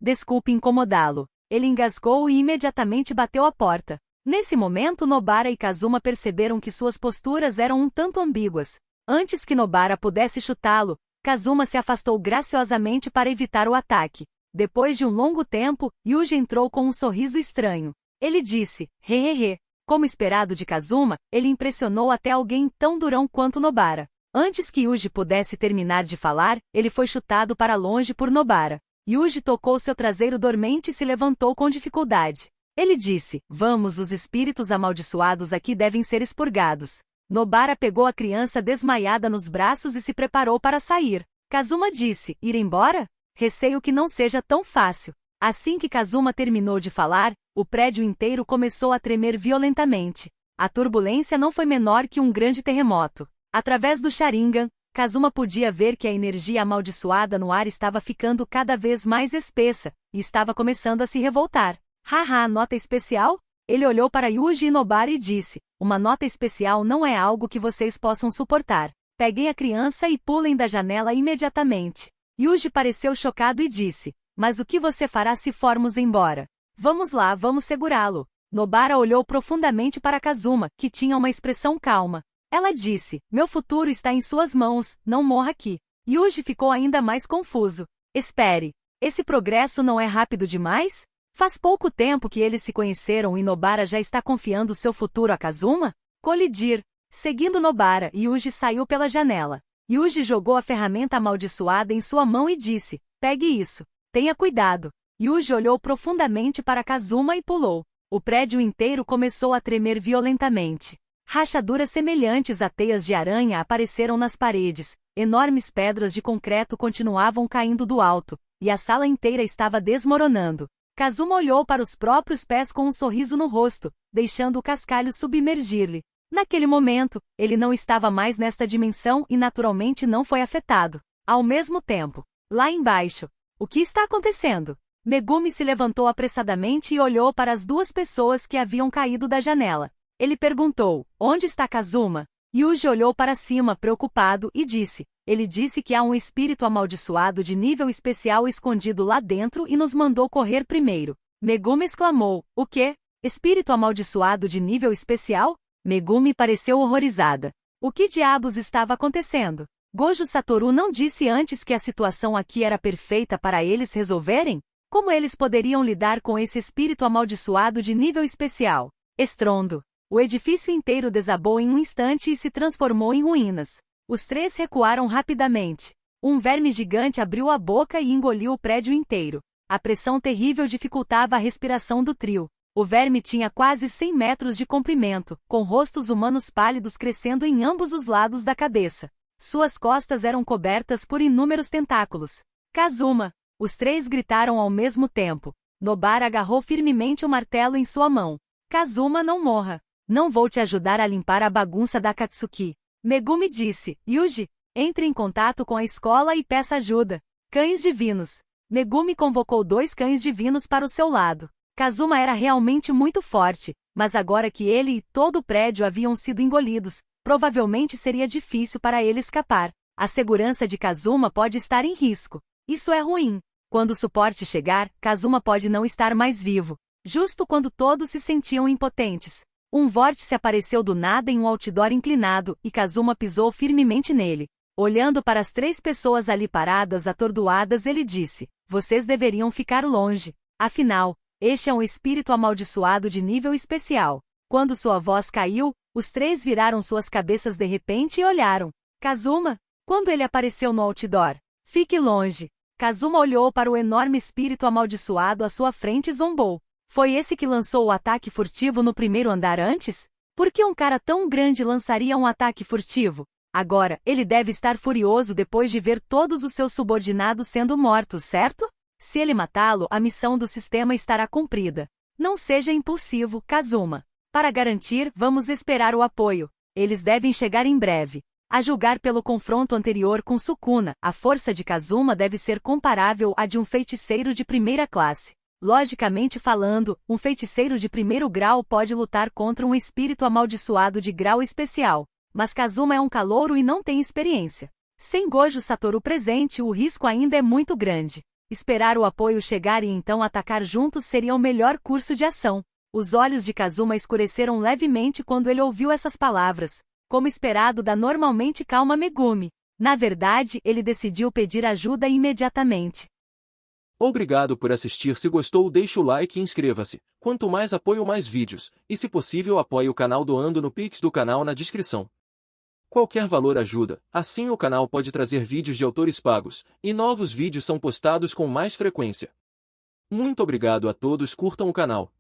desculpe incomodá-lo. Ele engasgou e imediatamente bateu a porta. Nesse momento Nobara e Kazuma perceberam que suas posturas eram um tanto ambíguas. Antes que Nobara pudesse chutá-lo, Kazuma se afastou graciosamente para evitar o ataque. Depois de um longo tempo, Yuji entrou com um sorriso estranho. Ele disse, hehehe. Como esperado de Kazuma, ele impressionou até alguém tão durão quanto Nobara. Antes que Yuji pudesse terminar de falar, ele foi chutado para longe por Nobara. Yuji tocou seu traseiro dormente e se levantou com dificuldade. Ele disse, vamos, os espíritos amaldiçoados aqui devem ser expurgados. Nobara pegou a criança desmaiada nos braços e se preparou para sair. Kazuma disse, ir embora? Receio que não seja tão fácil. Assim que Kazuma terminou de falar, o prédio inteiro começou a tremer violentamente. A turbulência não foi menor que um grande terremoto. Através do Sharingan, Kazuma podia ver que a energia amaldiçoada no ar estava ficando cada vez mais espessa, e estava começando a se revoltar. Haha, nota especial? Ele olhou para Yuji e Nobara e disse, uma nota especial não é algo que vocês possam suportar. Peguem a criança e pulem da janela imediatamente. Yuji pareceu chocado e disse, mas o que você fará se formos embora? Vamos lá, vamos segurá-lo. Nobara olhou profundamente para Kazuma, que tinha uma expressão calma. Ela disse, meu futuro está em suas mãos, não morra aqui. Yuji ficou ainda mais confuso. Espere, esse progresso não é rápido demais? Faz pouco tempo que eles se conheceram e Nobara já está confiando seu futuro a Kazuma? Colidir. Seguindo Nobara, Yuji saiu pela janela. Yuji jogou a ferramenta amaldiçoada em sua mão e disse, pegue isso. Tenha cuidado. Yuji olhou profundamente para Kazuma e pulou. O prédio inteiro começou a tremer violentamente. Rachaduras semelhantes a teias de aranha apareceram nas paredes, enormes pedras de concreto continuavam caindo do alto, e a sala inteira estava desmoronando. Kazuma olhou para os próprios pés com um sorriso no rosto, deixando o cascalho submergir-lhe. Naquele momento, ele não estava mais nesta dimensão e naturalmente não foi afetado. Ao mesmo tempo, lá embaixo, o que está acontecendo? Megumi se levantou apressadamente e olhou para as duas pessoas que haviam caído da janela. Ele perguntou, onde está Kazuma? Yuji olhou para cima preocupado e disse, ele disse que há um espírito amaldiçoado de nível especial escondido lá dentro e nos mandou correr primeiro. Megumi exclamou, o quê? Espírito amaldiçoado de nível especial? Megumi pareceu horrorizada. O que diabos estava acontecendo? Gojo Satoru não disse antes que a situação aqui era perfeita para eles resolverem? Como eles poderiam lidar com esse espírito amaldiçoado de nível especial? Estrondo. O edifício inteiro desabou em um instante e se transformou em ruínas. Os três recuaram rapidamente. Um verme gigante abriu a boca e engoliu o prédio inteiro. A pressão terrível dificultava a respiração do trio. O verme tinha quase 100 metros de comprimento, com rostos humanos pálidos crescendo em ambos os lados da cabeça. Suas costas eram cobertas por inúmeros tentáculos. Kazuma! Os três gritaram ao mesmo tempo. Nobara agarrou firmemente o martelo em sua mão. Kazuma, não morra. Não vou te ajudar a limpar a bagunça da Akatsuki. Megumi disse, Yuji, entre em contato com a escola e peça ajuda. Cães divinos. Megumi convocou 2 cães divinos para o seu lado. Kazuma era realmente muito forte, mas agora que ele e todo o prédio haviam sido engolidos, provavelmente seria difícil para ele escapar. A segurança de Kazuma pode estar em risco. Isso é ruim. Quando o suporte chegar, Kazuma pode não estar mais vivo. Justo quando todos se sentiam impotentes. Um vórtice apareceu do nada em um outdoor inclinado, e Kazuma pisou firmemente nele. Olhando para as 3 pessoas ali paradas atordoadas, ele disse, vocês deveriam ficar longe. Afinal, este é um espírito amaldiçoado de nível especial. Quando sua voz caiu, os 3 viraram suas cabeças de repente e olharam. Kazuma? Quando ele apareceu no outdoor? Fique longe. Kazuma olhou para o enorme espírito amaldiçoado à sua frente e zombou. Foi esse que lançou o ataque furtivo no primeiro andar antes? Por que um cara tão grande lançaria um ataque furtivo? Agora, ele deve estar furioso depois de ver todos os seus subordinados sendo mortos, certo? Se ele matá-lo, a missão do sistema estará cumprida. Não seja impulsivo, Kazuma. Para garantir, vamos esperar o apoio. Eles devem chegar em breve. A julgar pelo confronto anterior com Sukuna, a força de Kazuma deve ser comparável à de um feiticeiro de primeira classe. Logicamente falando, um feiticeiro de primeiro grau pode lutar contra um espírito amaldiçoado de grau especial, mas Kazuma é um calouro e não tem experiência. Sem Gojo Satoru presente, o risco ainda é muito grande. Esperar o apoio chegar e então atacar juntos seria o melhor curso de ação. Os olhos de Kazuma escureceram levemente quando ele ouviu essas palavras, como esperado da normalmente calma Megumi. Na verdade, ele decidiu pedir ajuda imediatamente. Obrigado por assistir. Se gostou, deixe o like e inscreva-se. Quanto mais apoio, mais vídeos. E se possível, apoie o canal doando no Pix do canal na descrição. Qualquer valor ajuda, assim o canal pode trazer vídeos de autores pagos, e novos vídeos são postados com mais frequência. Muito obrigado a todos, curtam o canal.